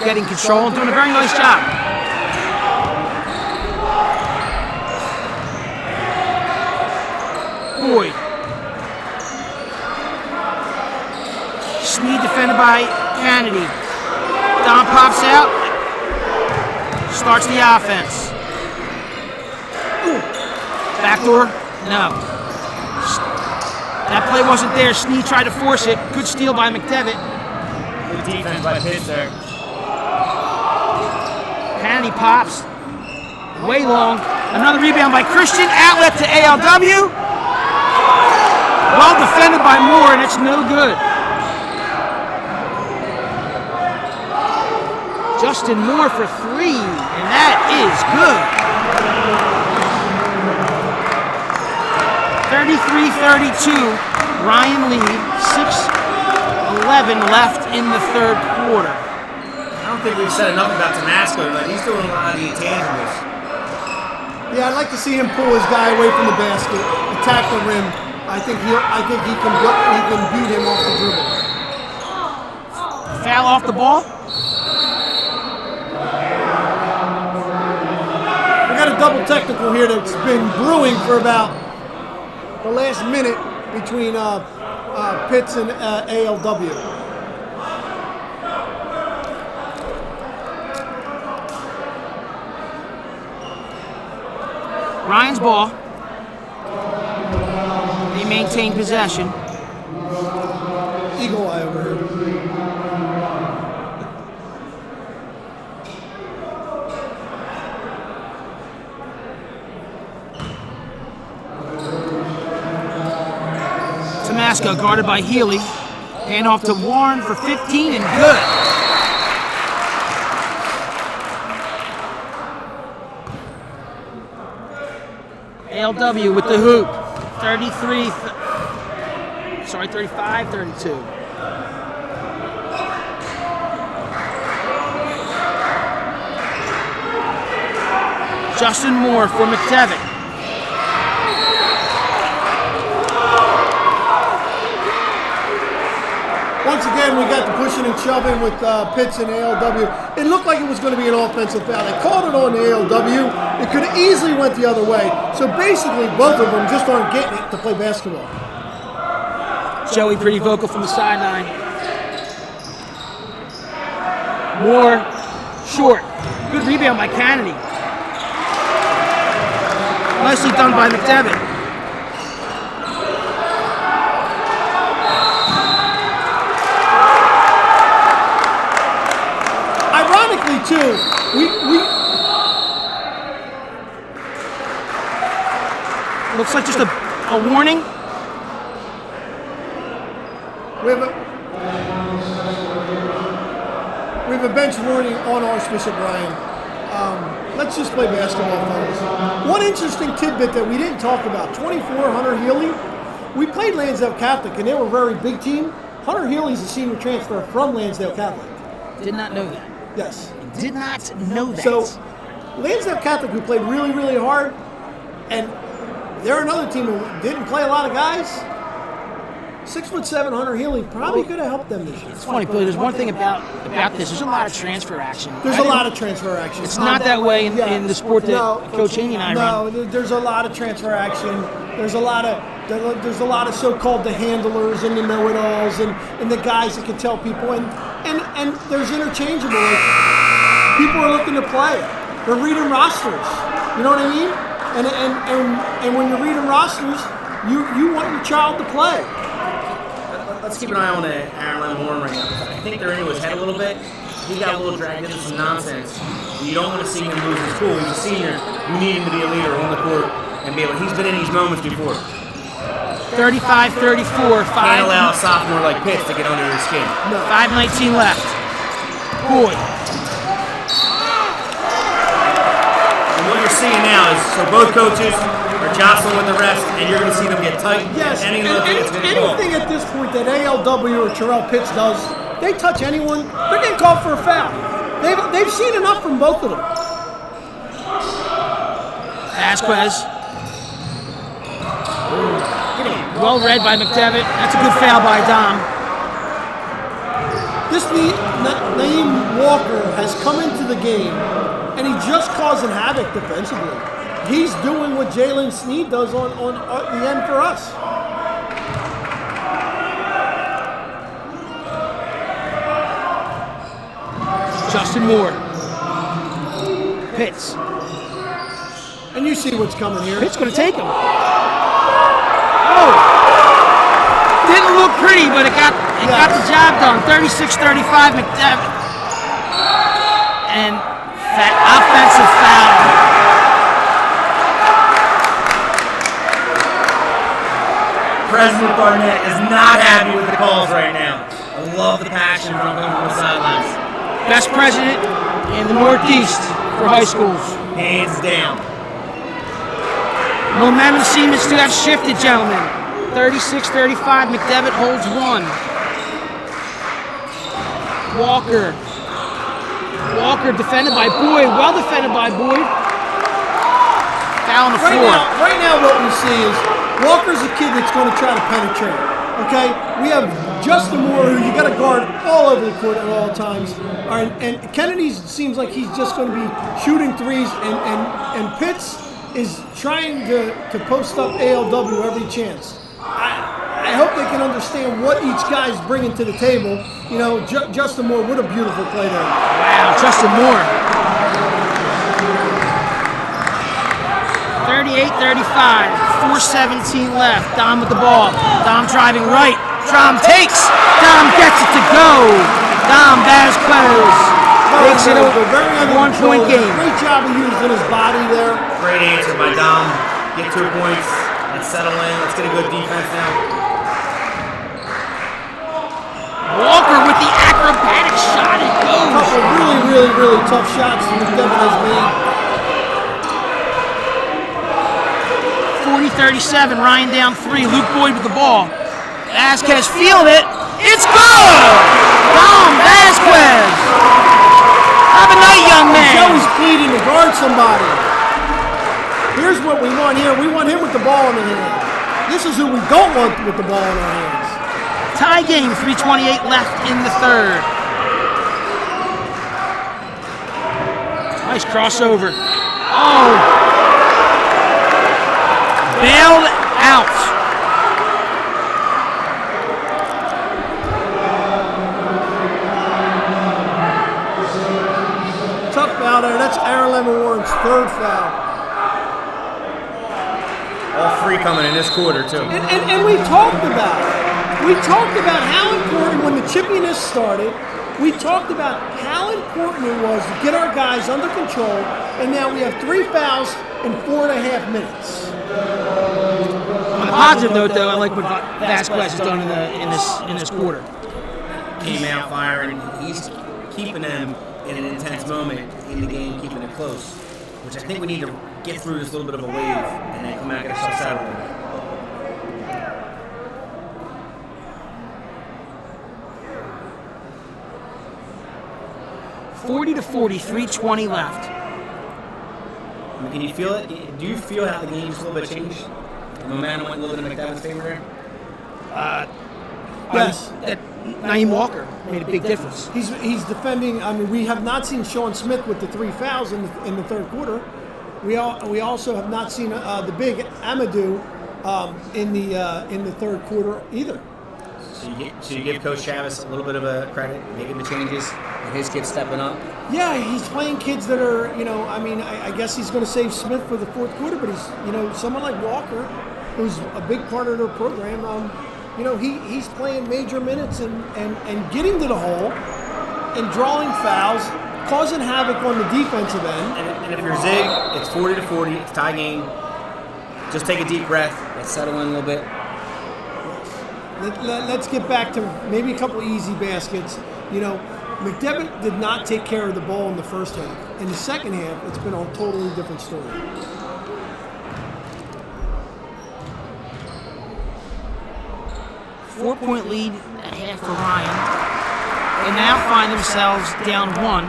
getting control and doing a very nice job. Boyd. Sneed defended by Kennedy. Don pops out, starts the offense. Backdoor? No. That play wasn't there. Sneed tried to force it. Good steal by McDevitt. Good defense by Pitts there. Kennedy pops. Way long. Another rebound by Christian. Outlet to ALW. Well defended by Moore, and it's no good. Justin Moore for 3, and that is good. 33-32, Ryan Lee, 6:11 left in the third quarter. I don't think we've said enough about Damasco, but he's doing a lot of the intangibles. Yeah, I'd like to see him pull his guy away from the basket, attack the rim. I think he can beat him off the dribble. Foul off the ball. We got a double technical here that's been brewing for about the last minute between Pitts and ALW. Ryan's ball. They maintain possession. Eagle eye over here. Damasco guarded by Healy. Hand off to Warren for 15 and good. ALW with the hoop. 35-32. Justin Moore for McDevitt. Once again, we got the pushing and shoving with Pitts and ALW. It looked like it was going to be an offensive foul. They called it on the ALW. It could have easily went the other way. So basically, both of them just aren't getting it to play basketball. Joey pretty vocal from the sideline. Moore, short. Good rebound by Kennedy. Nicely done by McDevitt. Ironically, too, we looks like just a warning. We have a bench warning on Archbishop Ryan. Let's just play basketball, fellas. One interesting tidbit that we didn't talk about, 24, Hunter Healy. We played Lansdale Catholic, and they were a very big team. Hunter Healy's a senior transfer from Lansdale Catholic. Did not know that. Yes. Did not know that. So, Lansdale Catholic, who played really, really hard, and they're another team who didn't play a lot of guys. 6'7" Hunter Healy probably could have helped them this year. It's funny, but there's one thing about this. There's a lot of transfer action. There's a lot of transfer action. It's not that way in the sport that Coach Haney and I run. No, there's a lot of transfer action. There's a lot of so-called the handlers and the know-it-alls and the guys that can tell people and there's interchangeable. Like, people are looking to play. They're reading rosters. You know what I mean? And when you're reading rosters, you want your child to play. Let's keep an eye on Aaron Warren right now. I think they're into his head a little bit. He got a little dragged into some nonsense. You don't want to see him lose his cool. He's a senior. You need him to be a leader on the court and be able. He's been in these moments before. 35-34. Can't allow a sophomore like Pitts to get under your skin. No. 5:19 left. Boy. And what you're seeing now is both coaches are jostling with the refs, and you're going to see them get tight. Yes, anything at this point that ALW or Terrell Pitts does, they touch anyone, they're getting called for a foul. They've seen enough from both of them. Asquez. Well read by McDevitt. That's a good foul by Dom. This Naeem Walker has come into the game, and he's just causing havoc defensively. He's doing what Jalen Sneed does on the end for us. Justin Moore. Pitts. And you see what's coming here. Pitts going to take him. Oh! Didn't look pretty, but it got the job done. 36-35 McDevitt. And Offensive foul. President Barnett is not happy with the calls right now. I love the passion from the sidelines. Best president in the Northeast for high schools. Hands down. Momentum seems to have shifted, gentlemen. 36-35, McDevitt holds one. Walker defended by Boyd, well defended by Boyd. Foul on the floor. Right now what we see is Walker's a kid that's going to try to penetrate. Okay, we have Justin Moore, who you got to guard all over the court at all times. All right, and Kennedy seems like he's just going to be shooting threes, and Pitts is trying to post up ALW every chance. I hope they can understand what each guy's bringing to the table. You know, Justin Moore, what a beautiful play there. Wow, Justin Moore. 38-35, 4:17 left. Dom with the ball. Dom driving right. Dom takes. Dom gets it to go. Dom Vasquez makes it a 1-point game. Great job of using his body there. Great answer by Dom. Get 2 points. Let's settle in. Let's get a good defense now. Walker with the acrobatic shot. It A goes. couple really tough shots that McDevitt has made. 40-37, Ryan down 3. Luke Boyd with the ball. Vasquez fielded it. It's good! Dom Vasquez. Have a night, young man. Joey's pleading to guard somebody. Here's what we want here. We want him with the ball in the hand. This is who we don't want with the ball in our hands. Tie game, 3:28 left in the third. Nice crossover. Oh! Bailed out. Tough foul there. That's Aaron Lemon Warren's third foul. All 3 coming in this quarter, too. And we talked about it. We talked about how important, when the chippiness started, we talked about how important it was to get our guys under control, and now we have 3 fouls in 4.5 minutes. On a positive note, though, I like what Vasquez has done in this quarter. Came out firing. He's keeping them in an intense moment in the game, keeping it close, which I think we need to get through this little bit of a wave and then come back and ourselves settled. 40-40, 3:20 left. Can you feel it? Do you feel how the game's a little bit changed? The momentum went a little bit in McDevitt's favor there? Yes. Naeem Walker made a big difference. He's defending. I mean, we have not seen Sean Smith with the 3 fouls in the third quarter. We also have not seen the big Amadou in the third quarter either. So you give Coach Chavis a little bit of a credit, making the changes, and his kids stepping up? Yeah, he's playing kids that are, I mean, I guess he's going to save Smith for the fourth quarter, but he's, someone like Walker, who's a big part of their program, he's playing major minutes and getting to the hole and drawing fouls, causing havoc on the defensive end. And if you're Zig, it's 40-40, it's tie game. Just take a deep breath. Let's settle in a little bit. Let's get back to maybe a couple easy baskets. McDevitt did not take care of the ball in the first half. In the second half, it's been a totally different story. Four-point lead at half for Ryan. They now find themselves down 1.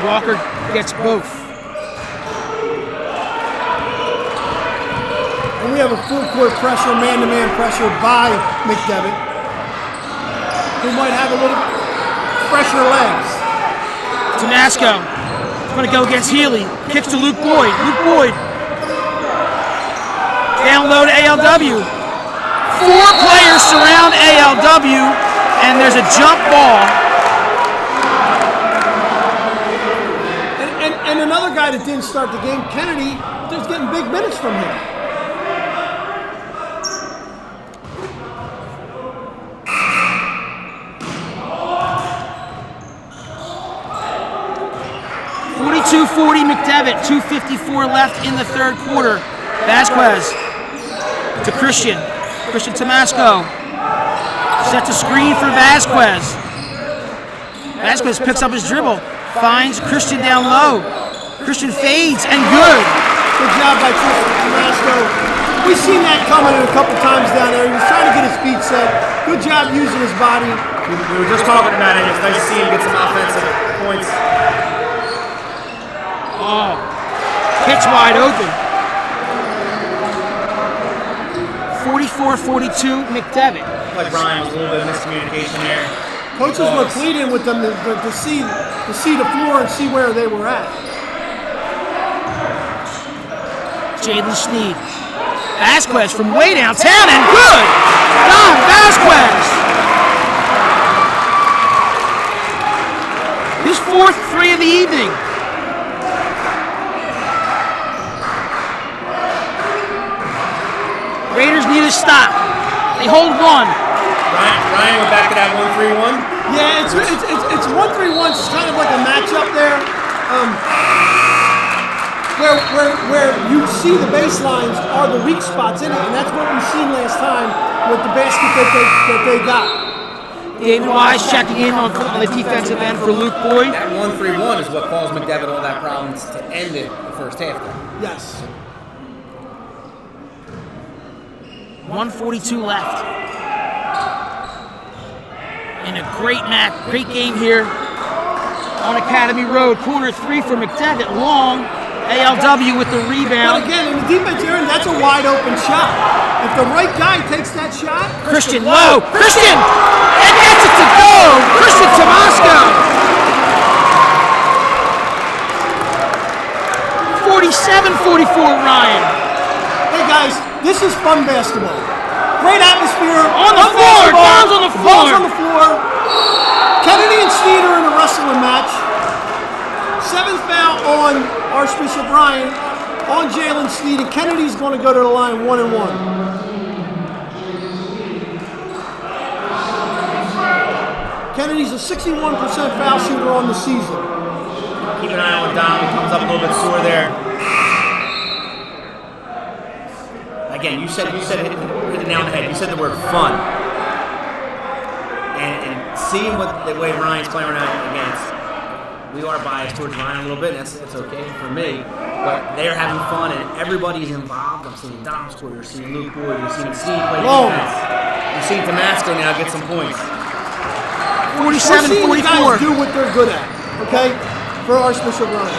Walker gets both. And we have a full court pressure, man-to-man pressure by McDevitt, who might have a little bit fresher legs. Damasco going to go against Healy. Kicks to Luke Boyd. Luke Boyd. Down low to ALW. 4 players surround ALW, and there's a jump ball. And another guy that didn't start the game, Kennedy, is getting big minutes from him. 42-40 McDevitt. 2:54 left in the third quarter. Vasquez to Christian. Christian Tomasco sets a screen for Vasquez. Vasquez picks up his dribble, finds Christian down low. Christian fades and good. Good job by Christian Tomasco. We've seen that coming a couple times down there. He was trying to get his feet set. Good job using his body. We were just talking about it. It's nice to see him get some offensive points. Oh, pitch wide open. 44-42 McDevitt. Like Brian was a little bit of miscommunication there. Coaches were pleading with them to see the floor and see where they were at. Jalen Sneed. Vasquez from way downtown and good! Don Vasquez! His fourth three of the evening. Raiders need a stop. They hold one. Ryan went back to that 1-3-1. Yeah, it's 1-3-1. It's kind of like a matchup there, where you see the baselines are the weak spots in it, and that's what we seen last time with the basket that they got. David Wise checking in on the defensive end for Luke Boyd. That 1-3-1 is what caused McDevitt all that problems to end it the first half. Yes. 1:42 left. And a great game here on Academy Road. Corner three for McDevitt. Long. ALW with the rebound. But again, in the defense area, that's a wide open shot. If the right guy takes that shot, Christian low. Christian! And gets it to go! Christian Tomasco! 47-44 Ryan. hey guys, this is fun basketball. Great atmosphere. On the floor! Ball's on the floor! Ball's on the floor. Kennedy and Sneed are in a wrestling match. Seventh foul on Archbishop Ryan, on Jalen Sneed, and Kennedy's going to go to the line 1-1. Kennedy's a 61% foul shooter on the season. Keep an eye on Dom. He comes up a little bit sore there. Again, you said hit the nail on the head. You said the word fun. And seeing the way Ryan's playing right now against, we are biased towards Ryan a little bit. That's okay for me. But they're having fun and everybody's involved. I'm seeing Dom score. You're seeing Luke Boyd. You're seeing Steve play defense. You're seeing Tomasco now get some points. 47-44. We're seeing the guys do what they're good at. Okay, for Archbishop Ryan.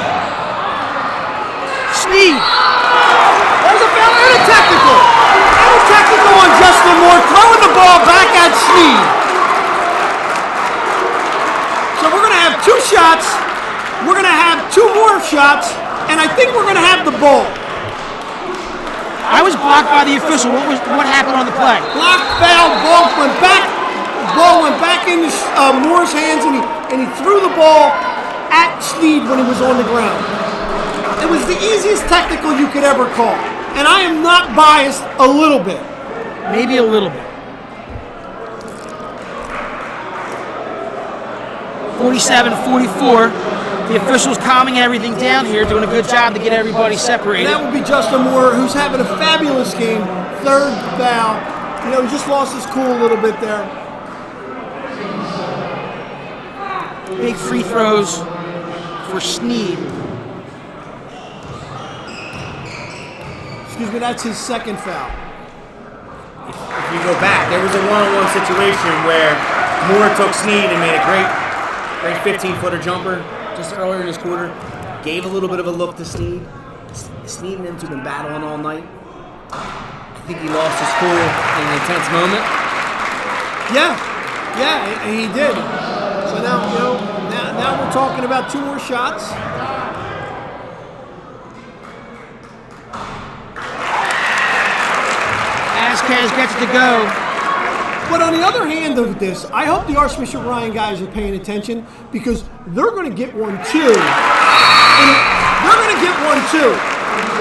Sneed. There's a foul and a technical. And a technical on Justin Moore, throwing the ball back at Sneed. So we're going to have two shots. We're going to have two more shots, and I think we're going to have the ball. I was blocked by the official. What happened on the play? Block, foul, ball went back. Ball went back into Moore's hands, and he threw the ball at Sneed when he was on the ground. It was the easiest technical you could ever call, and I am not biased a little bit. Maybe a little bit. 47-44. The officials calming everything down here, doing a good job to get everybody separated. And that would be Justin Moore, who's having a fabulous game. Third foul. You know, he just lost his cool a little bit there. Big free throws for Sneed. Excuse me, that's his second foul. If you go back, there was a one-on-one situation where Moore took Sneed and made a great 15-footer jumper just earlier in this quarter. Gave a little bit of a look to Sneed. Sneed and them two have been battling all night. I think he lost his cool in an intense moment. Yeah, he did. So now, you know, now we're talking about two more shots. Vasquez gets it to go. But on the other hand of this, I hope the Archbishop Ryan guys are paying attention because they're going to get one too.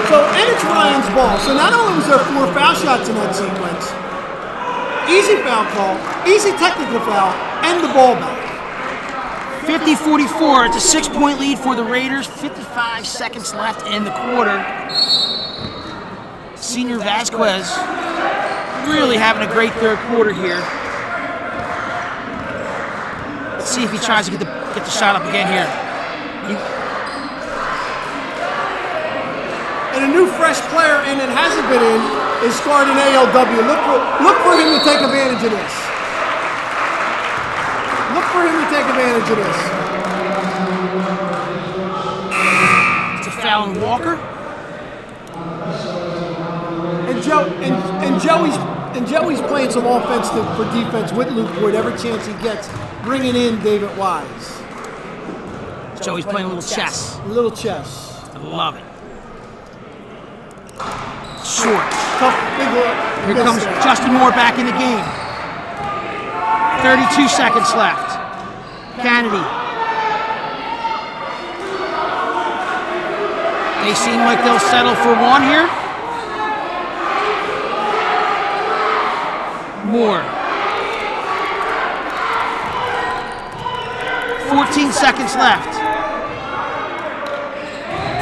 So, and it's Ryan's ball. So not only was there 4 foul shots in that sequence, easy foul call, easy technical foul, and the ball back. 50-44. It's a 6-point lead for the Raiders. 55 seconds left in the quarter. Senior Vasquez really having a great third quarter here. Let's see if he tries to get the shot up again here. And a new fresh player, and it hasn't been in, is scored in ALW. Look for him to take advantage of this. Look for him to take advantage of this. It's a foul on Walker. And Joey's playing some offense for defense with Luke Boyd every chance he gets, bringing in David Wise. Joey's playing a little chess. A little chess. I love it. Short. Tough, big look. Here comes Justin Moore back in the game. 32 seconds left. Kennedy. They seem like they'll settle for one here. Moore. 14 seconds left.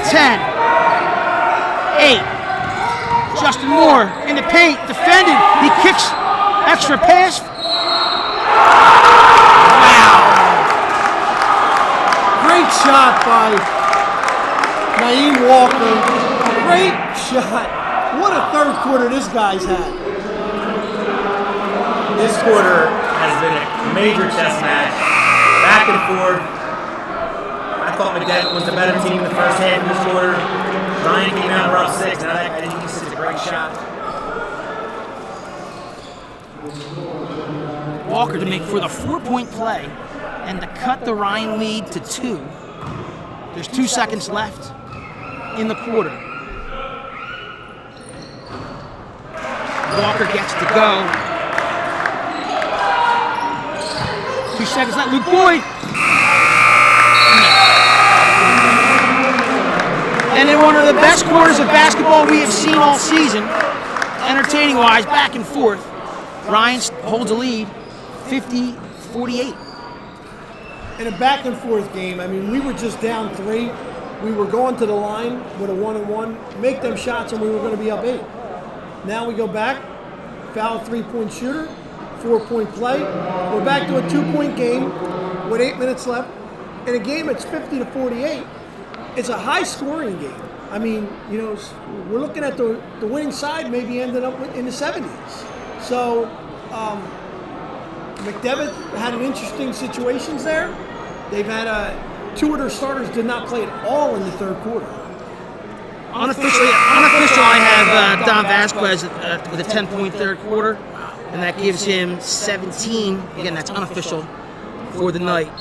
10. 8. Justin Moore in the paint, defended. He kicks, extra pass. Wow. Great shot by Naeem Walker. Great shot. What a third quarter this guy's had. This quarter has been a major chess match, back and forth. I thought McDevitt was the better team in the first half of this quarter. Ryan came out, we're up 6, and I think he's such a great shot. Walker to make for the 4-point play and to cut the Ryan lead to 2. There's 2 seconds left in the quarter. Walker gets to go. 2 seconds left. Luke Boyd. And in one of the best quarters of basketball we have seen all season, entertaining-wise, back and forth, Ryan holds a lead, 50-48. In a back and forth game, I mean, we were just down 3. We were going to the line with a 1-and-1, make them shots, and we were going to be up 8. Now we go back, foul 3-point shooter, 4-point play. We're back to a 2-point game with 8 minutes left. In a game that's 50-48, it's a high-scoring game. I mean, you know, we're looking at the winning side maybe ended up in the 70s. So McDevitt had an interesting situations there. They've had 2 of their starters did not play at all in the third quarter. Unofficial, I have Don Vasquez with a 10-point third quarter, and that gives him 17. Again, that's unofficial for the night.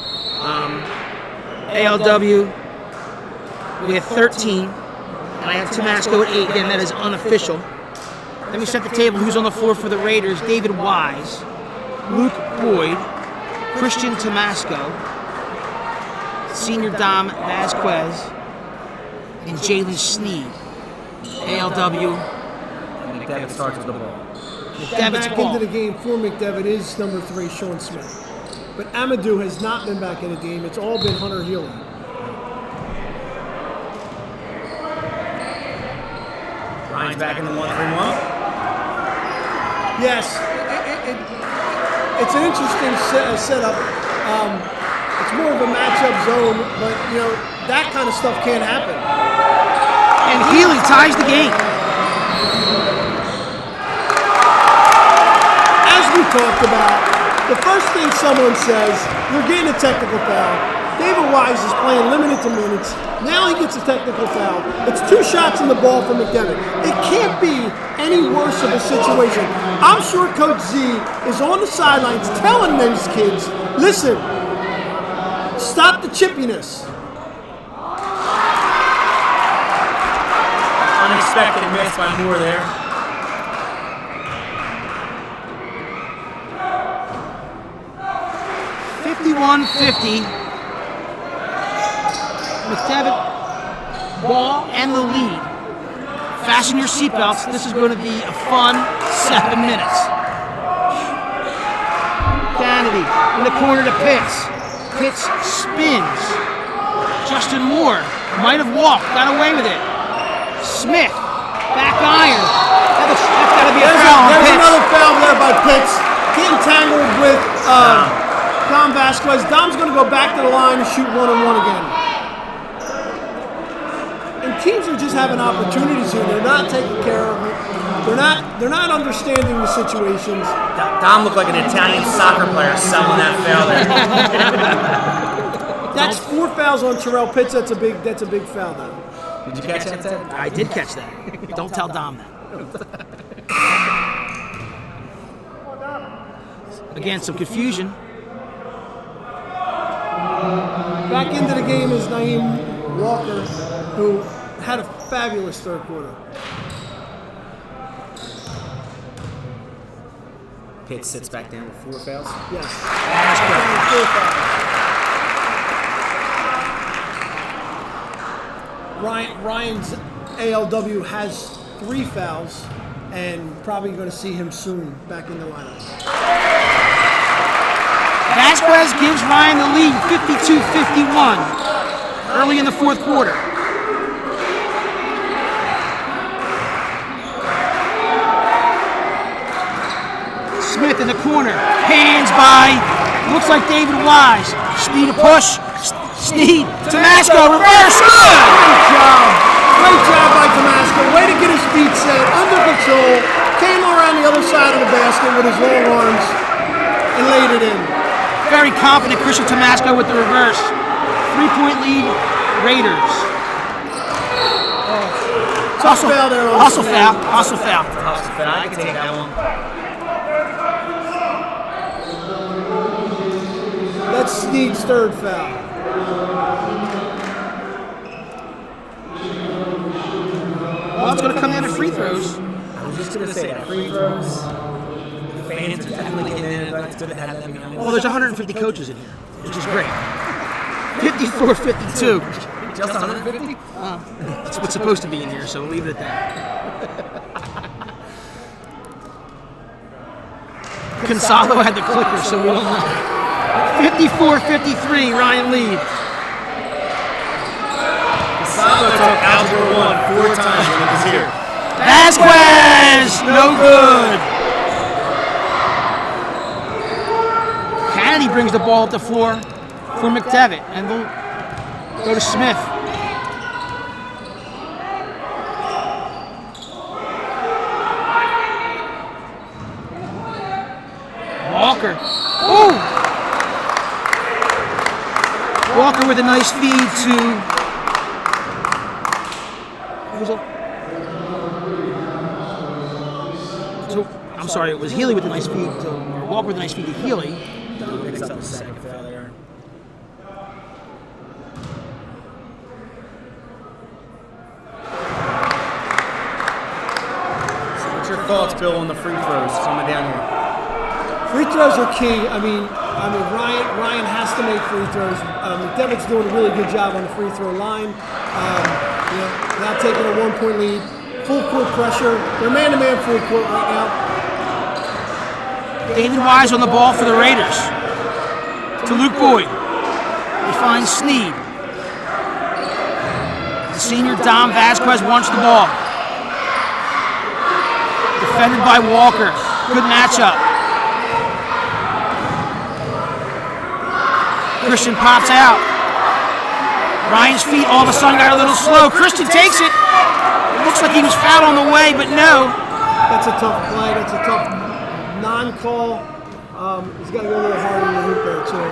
ALW, we have 13, and I have Tomasco at 8. Again, that is unofficial. Then we set the table. Who's on the floor for the Raiders? David Wise, Luke Boyd, Christian Tomasco, Senior Dom Vasquez, and Jalen Sneed. ALW. McDevitt starts with the ball. McDevitt's Back ball. into the game for McDevitt is number 3, Sean Smith. But Amadou has not been back in the game. It's all been Hunter Healy. Ryan's back in the 1-3-1. Yes, it's an interesting setup. It's more of a matchup zone, but you know that kind of stuff can't happen. And Healy ties the game. As we talked about, the first thing someone says, you're getting a technical foul. David Wise is playing limited to minutes. Now he gets a technical foul. It's 2 shots in the ball for McDevitt. It can't be any worse of a situation. I'm sure Coach Z is on the sidelines telling those kids, listen, stop the chippiness. Unexpected miss by Moore there. $51-50. McDevitt, ball and the lead. Fasten your seatbelts. This is going to be a fun 7 minutes. Kennedy in the corner to Pitts. Pitts spins. Justin Moore might have walked, got away with it. Smith, back iron. That's got to be a foul on There's Pitts. another foul there by Pitts. Getting tangled with Dom Vasquez. Dom's going to go back to the line and shoot 1-on-1 again. And teams are just having opportunities here. They're not taking care of it. They're not understanding the situations. Dom looked like an Italian soccer player selling that foul there. That's 4 fouls on Terrell Pitts. That's a big foul though. Did you catch that, Ted? I did catch that. Don't tell Dom that. Again, some confusion. Back into the game is Naeem Walker, who had a fabulous third quarter. Pitts sits back down with 4 fouls. Yes. Ryan's ALW has 3 fouls, and probably going to see him soon back in the lineup. Vasquez gives Ryan the lead, 52-51, early in the fourth quarter. Smith in the corner, hands by, looks like David Wise. Sneed a push, Sneed, Tomasco, reverse, good! Great job by Tomasco. Way to get his feet set, under control. Came around the other side of the basket with his long arms and laid it in. Very confident Christian Tomasco with the reverse. 3-point lead, Raiders. Tough foul there on Also Smith. foul, also foul. I can take that one. That's Sneed's third foul. Well, it's going to come down to free throws. I was just going to say that. Free throws. The fans are definitely getting in it, but it's good to have them behind Well, there's 150 coaches in here, which is great. 54-52. Just 150? That's what's supposed to be in here, so we'll leave it at that. Gonzalo had the clicker, so we don't know. 54-53, Ryan lead. Gonzalo took Algebra 1 4 times when he was here. Vasquez, no good. Kennedy brings the ball up the floor for McDevitt, and they'll go to Smith. Walker. Oh! Walker with a nice feed to. I'm sorry, it was Healy with a nice feed to, or Walker with a nice feed to Healy. Picks up the second foul there. So what's your thoughts, Bill, on the free throws coming down here? Free throws are key. I mean, Ryan has to make free throws. McDevitt's doing a really good job on the free throw line. Now taking a 1-point lead, full court pressure. They're man-to-man full court right now. David Wise on the ball for the Raiders. To Luke Boyd. He finds Sneed. The senior Dom Vasquez wants the ball. Defended by Walker. Good matchup. Christian pops out. Ryan's feet all of a sudden got a little slow. Christian takes it. It looks like he was fouled on the way, but no. That's a tough play. That's a tough non-call. He's got to go a little harder in the hoop there, too.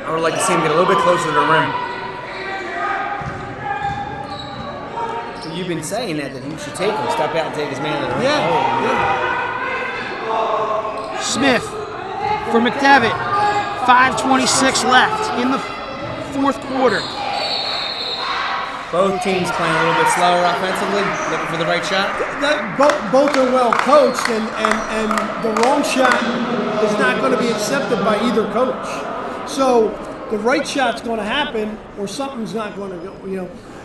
I would like to see him get a little bit closer to the rim. So you've been saying that he should take him, step out and take his man to the rim. Yeah. Smith for McDevitt. 5:26 left in the fourth quarter. Both teams playing a little bit slower offensively, looking for the right shot. Both are well coached, and the wrong shot is not going to be accepted by either coach. So the right shot's going to happen, or something's not going to go.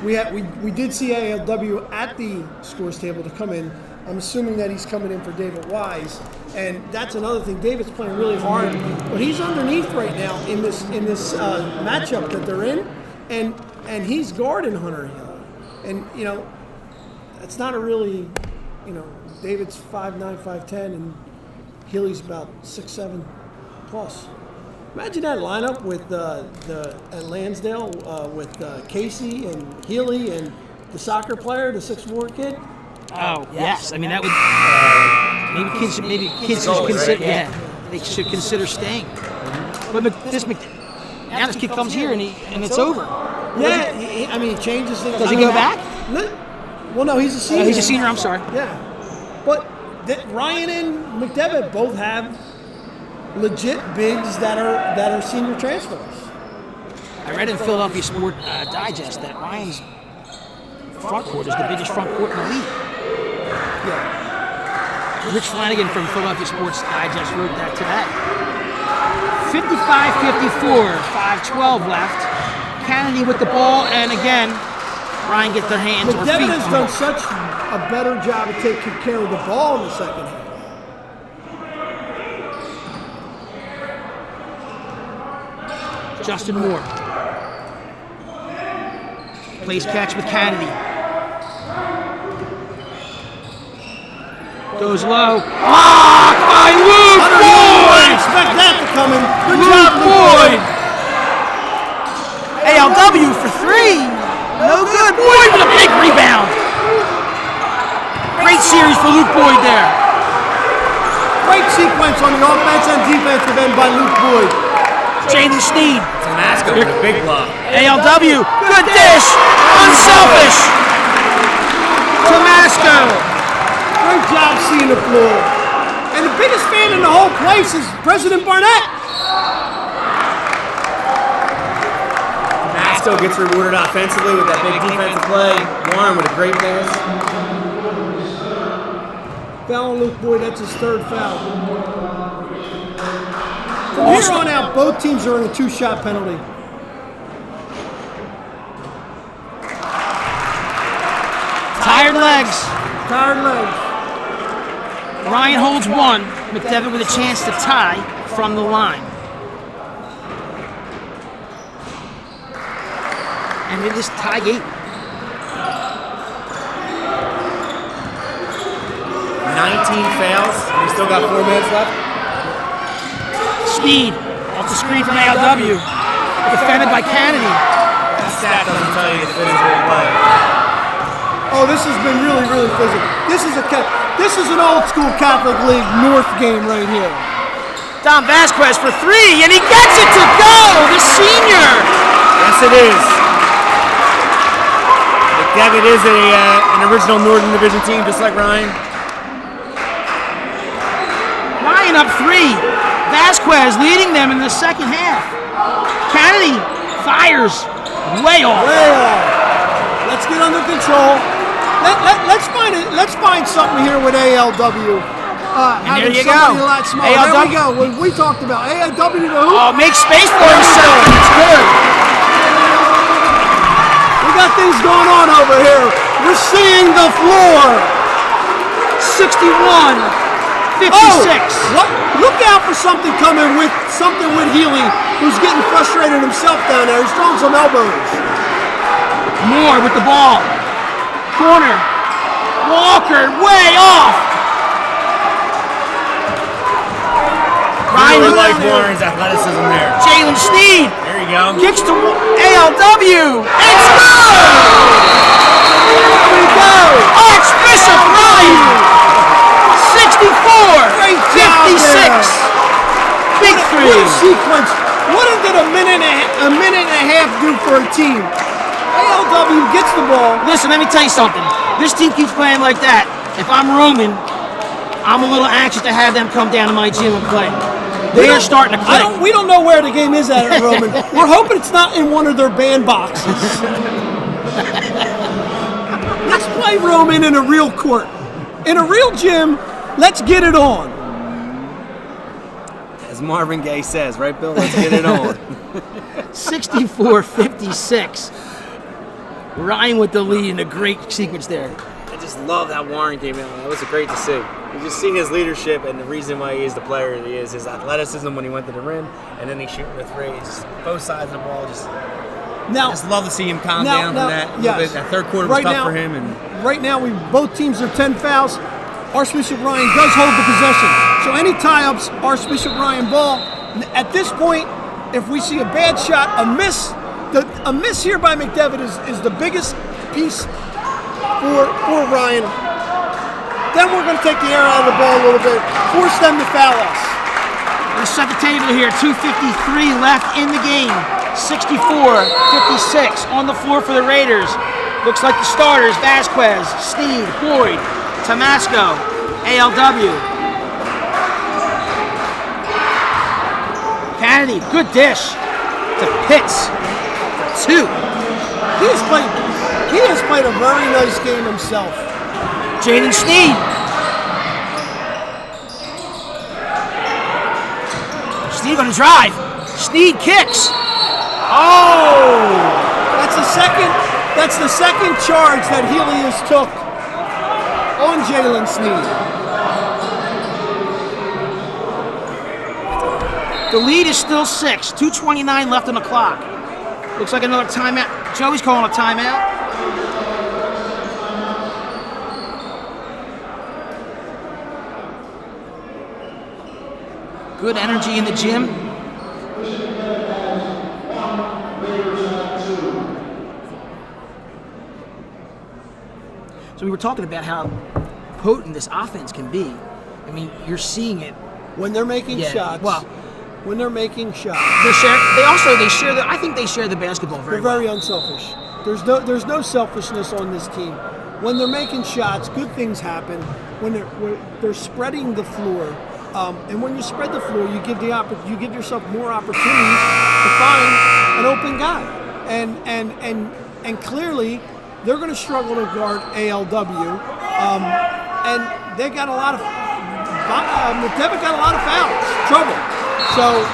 We did see ALW at the scores table to come in I'm assuming that he's coming in for David Wise, and that's another thing. David's playing really hard, but he's underneath right now in this matchup that they're in, and he's guarding Hunter Hill, and that's not a really, David's 5'9", 5'10", and Healy's about 6'7" plus. Imagine that lineup with at Lansdale with Casey and Healy and the soccer player, the 6'4" kid. Oh yes, I mean that would maybe kids should consider. Yeah, they should consider staying. But now this kid comes here and it's over. Yeah, he changes things. Does he go back? Well, no, he's a senior. He's a senior. I'm sorry. Yeah, but Ryan and McDevitt both have legit bigs that are senior transfers. I read in Philadelphia Sport Digest that Ryan's front court is the biggest front court in the league. Yeah. Rich Flanagan from Philadelphia Sports Digest wrote that today. 55-54, 5:12 left. Kennedy with the ball, and again, Ryan gets their hands or feet. McDevitt has done such a better job of taking care of the ball in the second half. Justin Moore plays catch with Kennedy. Goes low. Blocked by Luke Boyd! Expect that to come in. Good Luke job, Boyd! ALW for three. No good. Boyd with a big rebound. Great series for Luke Boyd there. Great sequence on the offense and defensive end by Luke Boyd. Jalen Sneed. Damasco with a big block. ALW. Good dish. Unselfish. Damasco. Great job seeing the floor. And the biggest fan in the whole place is President Barnett. Damasco gets rewarded offensively with that big defensive play. Warren with a great pass. Foul on Luke Boyd, that's his third foul. From here on out, both teams are in a two-shot penalty. Tired legs. Tired legs. Ryan holds one. McDevitt with a chance to tie from the line. And it is tie game. 19 fails. We still got 4 minutes left. Sneed off the screen from ALW. Defended by Kennedy. That stat doesn't tell you the physical play. Oh, this has been really, really physical. This is an old school Catholic League North game right here. Don Vasquez for three, and he gets it to go, the senior. Yes, it is. McDevitt is an original Northern Division team, just like Ryan. Ryan up three. Vasquez leading them in the second half. Kennedy fires way off. Way off. Let's get under control. Let's find something here with ALW. And there you somebody go. A lot smaller. ALW. There we go. When we talked about ALW to who? Oh, make space for himself. It's good. We got things going on over here. We're seeing the floor. 61-56. Look out for something coming with Healy, who's getting frustrated himself down there. He's throwing some elbows. Moore with the ball. Corner. Walker way off. Really like Warren's athleticism there. Jalen Sneed. There you go. Kicks to ALW. It's good! There we go. Archbishop Ryan. 64-56. Big three. Good sequence. What did a minute and a half do for a team? ALW gets the ball. Listen, let me tell you something. This team keeps playing like that. If I'm Roman, I'm a little anxious to have them come down to my gym and play. They are starting to click. We don't know where the game is at Roman. We're hoping it's not in one of their band boxes. Let's play Roman in a real court. In a real gym, let's get it on. As Marvin Gaye says, right, Bill? Let's get it on. 64-56. Ryan with the lead in a great sequence there. just love how Warren came out. That was great to see. You just see his leadership and the reason why he is the player that he is, his athleticism when he went to the rim, and then he shooting the three. Just both sides of the ball. Just love to see him calm down from that. Yes. That third quarter was tough for him. And right now, both teams are 10 fouls. Archbishop Ryan does hold the possession. So any tie-ups, Archbishop Ryan ball. At this point, if we see a bad shot, a miss here by McDevitt is the biggest piece for Ryan. Then we're going to take the air out of the ball a little bit, force them to foul us. Let's set the table here. 2:53 left in the game. 64-56 on the floor for the Raiders. Looks like the starters: Vasquez, Sneed, Boyd, Tomasco, ALW. Kennedy, good dish to Pitts for 2. He has played a very nice game himself. Jaden Sneed. Sneed going to drive. Sneed kicks. Oh! That's the second charge that Helios took on Jalen Sneed. The lead is still 6. 2:29 left on the clock. Looks like another timeout. Joey's calling a timeout. Good energy in the gym. So we were talking about how potent this offense can be. I mean, you're seeing it when they're making shots. Well, when they're making shots, I think they share the basketball very well. They're very unselfish. There's no selfishness on this team. When they're making shots, good things happen. When they're spreading the floor, and when you spread the floor, you give yourself more opportunities to find an open guy. And clearly, they're going to struggle to guard ALW, and they got a lot of McDevitt got a lot of fouls, trouble. So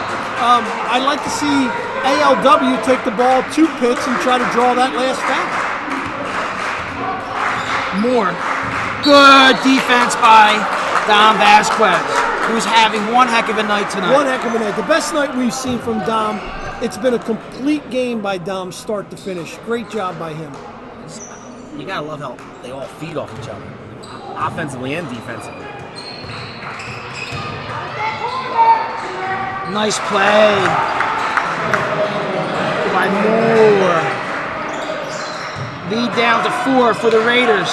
I'd like to see ALW take the ball to Pitts and try to draw that last foul. More good defense by Dom Vasquez, who's having one heck of a night tonight. One heck of a night. The best night we've seen from Dom. It's been a complete game by Dom, start to finish. Great job by him. You gotta love how they all feed off each other, offensively and defensively. Nice play by Moore. Lead down to 4 for the Raiders.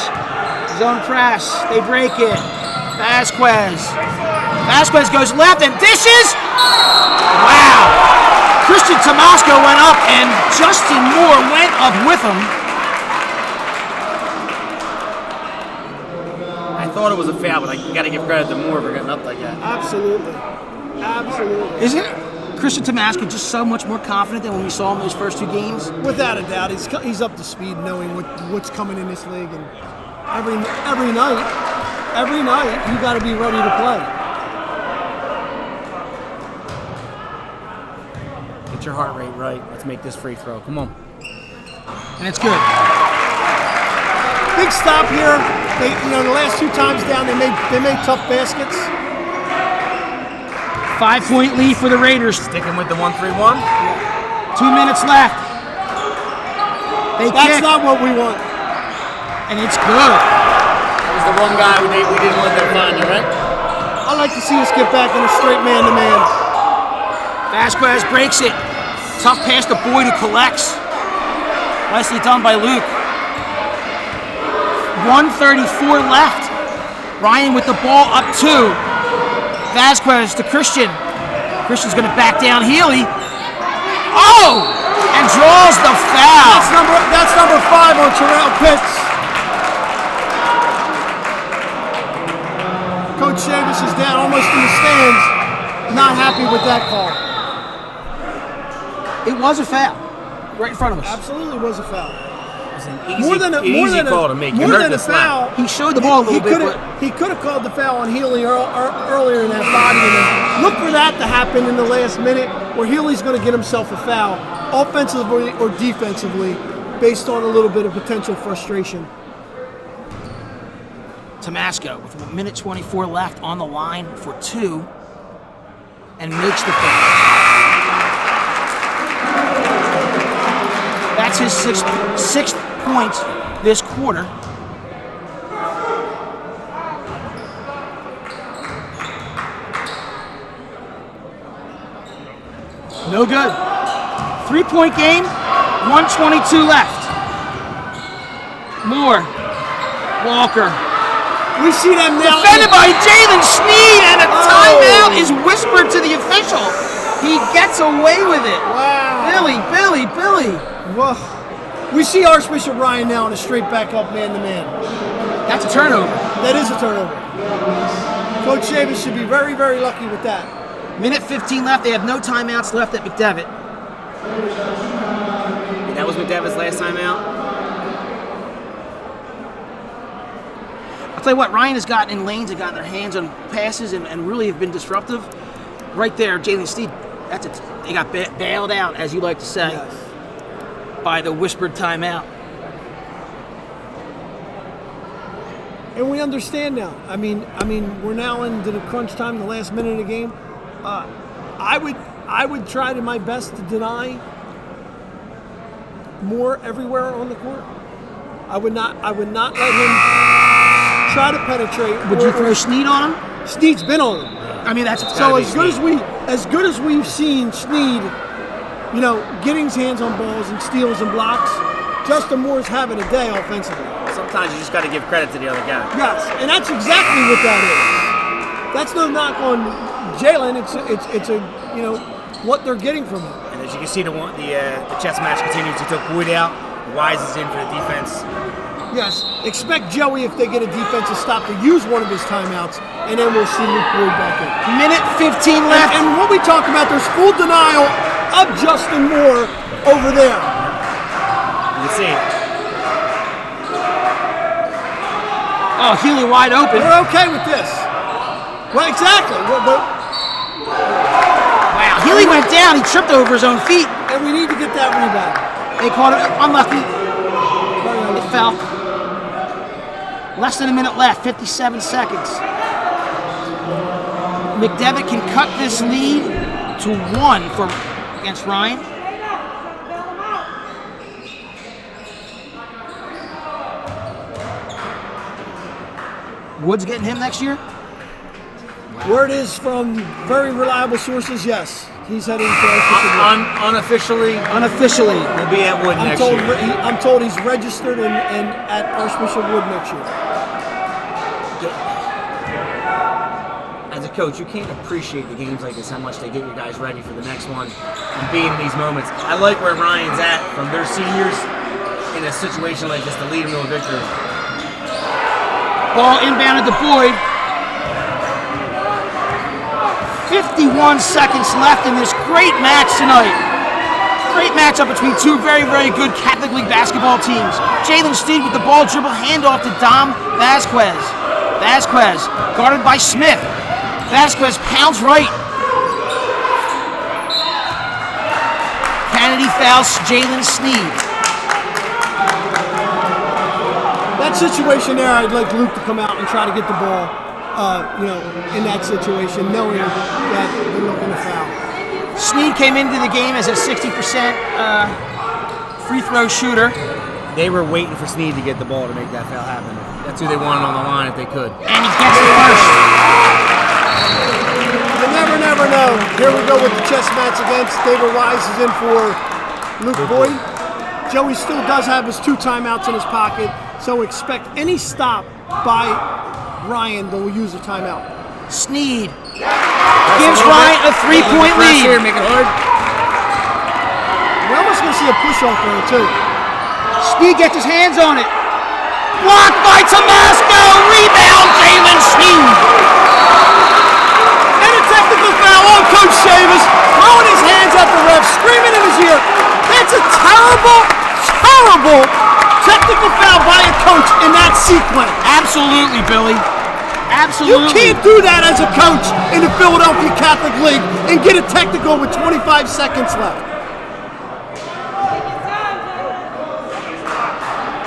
Zone press. They break it. Vasquez goes left and dishes. Wow. Christian Tomasco went up and Justin Moore went up with him. I thought it was a foul, but you got to give credit to Moore for getting up like that. Absolutely. Isn't Christian Tomasco just so much more confident than when we saw him those first 2 games? Without a doubt, he's up to speed, knowing what's coming in this league, and every night you got to be ready to play. Get your heart rate right. Let's make this free throw. Come on. And it's good. Big stop here. The last 2 times down, they made tough baskets. 5-point lead for the Raiders. Sticking with the 1-3-1. 2 minutes left. That's not what we want. And it's good. That was the one guy we didn't let them find, right? I like to see us get back in a straight man-to-man. Vasquez breaks it. Tough pass to Boyd, who collects. Nicely done by Luke. 1:34 left. Ryan with the ball up 2. Vasquez to Christian. Christian's going to back down Healy. Oh! And draws the foul. That's number 5 on Terrell Pitts. Coach Chavis is down almost in the stands. Not happy with that call. It was a foul. Right in front of us. Absolutely was a foul. More than a foul. He showed the ball a little bit. He could have called the foul on Healy earlier in that body. And look for that to happen in the last minute, where Healy's going to get himself a foul, offensively or defensively, based on a little bit of potential frustration. Tomasco with 1:24 left on the line for 2 and makes the finish. That's his sixth point this quarter. No good. 3-point game, 1:22 left. Moore, Walker. We see them now. Defended by Jalen Sneed, and a timeout is whispered to the official. He gets away with it. Wow. Billy. Whoa. We see Archbishop Ryan now in a straight back up man-to-man. That's a turnover. That is a turnover. Coach Davis should be very, very lucky with that. Minute 15 left. They have no timeouts left at McDevitt. That was McDevitt's last time out. I'll tell you what, Ryan has gotten in lanes and gotten their hands on passes and really have been disruptive. Right there, Jalen Steed, they got bailed out, as you like to say, Yes. by the whispered timeout. And we understand now. I mean, we're now into the crunch time, the last minute of the game. I would try to my best to deny more everywhere on the court. I would not let him try to penetrate. Would you throw Sneed on him? Sneed's been on him. I mean, that's So as good as we've seen Sneed, getting his hands on balls and steals and blocks, Justin Moore's having a day offensively. Sometimes you just got to give credit to the other guy. Yes, and that's exactly what that is. That's no knock on Jalen. It's what they're getting from him. And as you can see, the chess match continues. He took Boyd out. Wise is in for the defense. Yes, expect Joey, if they get a defensive stop, to use one of his timeouts, and then we'll see Luke Boyd back in. Minute 15 left. And what we talk about, there's full denial of Justin Moore over there. You can see it. Oh, Healy wide open. We're okay with this. Well, exactly. Wow, Healy went down. He tripped over his own feet. And we need to get that rebound. They caught it unlucky. It fell. Less than a minute left, 57 seconds. McDevitt can cut this lead to 1 against Ryan. Woods getting him next year? Word is from very reliable sources, yes. He's heading to Archbishop Unofficially, we'll be at Wood next year. I'm told he's registered and at Archbishop Wood next year. As a coach, you can't appreciate the games like this, how much they get your guys ready for the next one and being in these moments. I like where Ryan's at from their seniors in a situation like this to lead them to a victory. Ball inbounded to Boyd. 51 seconds left in this great match tonight. Great matchup between two very, very good Catholic League basketball teams. Jalen Steed with the ball dribble handoff to Dom Vasquez. Vasquez guarded by Smith. Vasquez pounds right. Kennedy fouls Jalen Sneed. That situation there, I'd like Luke to come out and try to get the ball, in that situation, knowing that they're looking to foul. Sneed came into the game as a 60% free throw shooter. They were waiting for Sneed to get the ball to make that foul happen. That's who they wanted on the line if they could. And he gets it first. You never know. Here we go with the chess match against David Wise is in for Luke Boyd. Joey still does have his 2 timeouts in his pocket, so expect any stop by Ryan, they'll use a timeout. Sneed gives Ryan a 3-point lead. Here, make it hard. We're almost going to see a push-off there, too. Sneed gets his hands on it. Blocked by Tomasco. Rebound, Jalen Sneed. And a technical foul on Coach Davis, throwing his hands at the ref, screaming in his ear. That's a terrible, terrible technical foul by a coach in that sequence. Absolutely, Billy. Absolutely. You can't do that as a coach in the Philadelphia Catholic League and get a technical with 25 seconds left.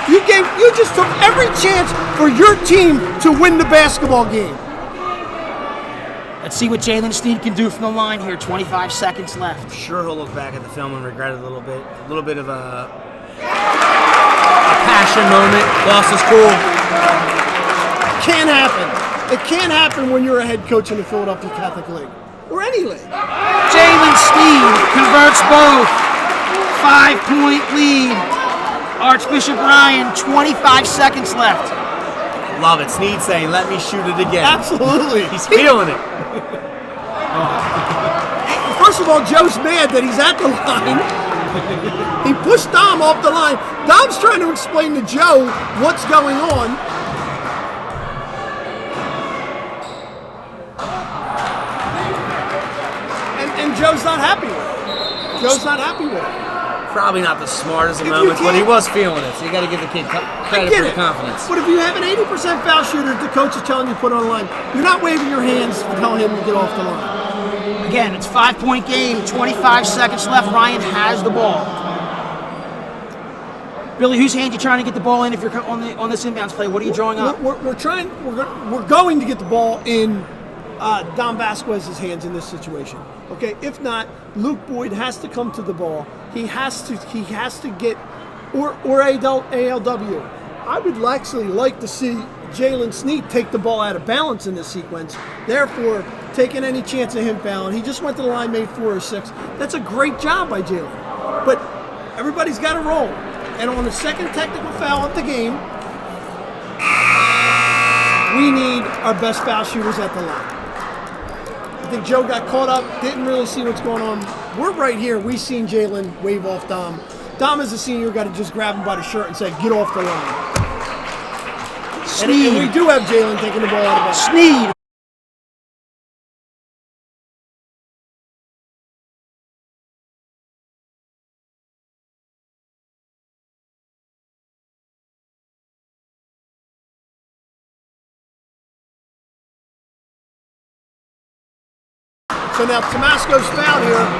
You You just took every chance for your team to win the basketball game. Let's see what Jalen Sneed can do from the line here. 25 seconds left. Sure, he'll look back at the film and regret it a little bit. A little bit of a passion moment. Lost his cool. Can't happen. It can't happen when you're a head coach in the Philadelphia Catholic League or any league. Jalen Sneed converts both. 5-point lead. Archbishop Ryan, 25 seconds left. Love it. Sneed saying, "Let me shoot it again." Absolutely. He's feeling it. First of all, Joe's mad that he's at the line. He pushed Dom off the line. Dom's trying to explain to Joe what's going on. And Joe's not happy with it. Joe's not happy with it. Probably not the smartest of If you moments, but he can't- was feeling it. So you got to give the kid I credit get for the it. confidence. But if you have an 80% foul shooter the coach is telling you to put on the line, you're not waving your hands to tell him to get off the line. Again, it's 5-point game. 25 seconds left. Ryan has the ball. Billy, whose hand you trying to get the ball in if you're on this inbounds play? What are you drawing up? We're going to get the ball in Dom Vasquez's hands in this situation. Okay, if not, Luke Boyd has to come to the ball. He has to get or ALW. I would actually like to see Jalen Sneed take the ball out of balance in this sequence. Therefore, taking any chance of him fouling. He just went to the line, made 4 or 6. That's a great job by Jalen. But everybody's got to roll. And on the second technical foul of the game, we need our best foul shooters at the line. I think Joe got caught up, didn't really see what's going on. We're right here. We seen Jalen wave off Dom. Dom, as a senior, got to just grab him by the shirt and say, "Get off the line." And we do have Jalen taking the ball out of bounds. Sneed. So now Tomasco's fouled here.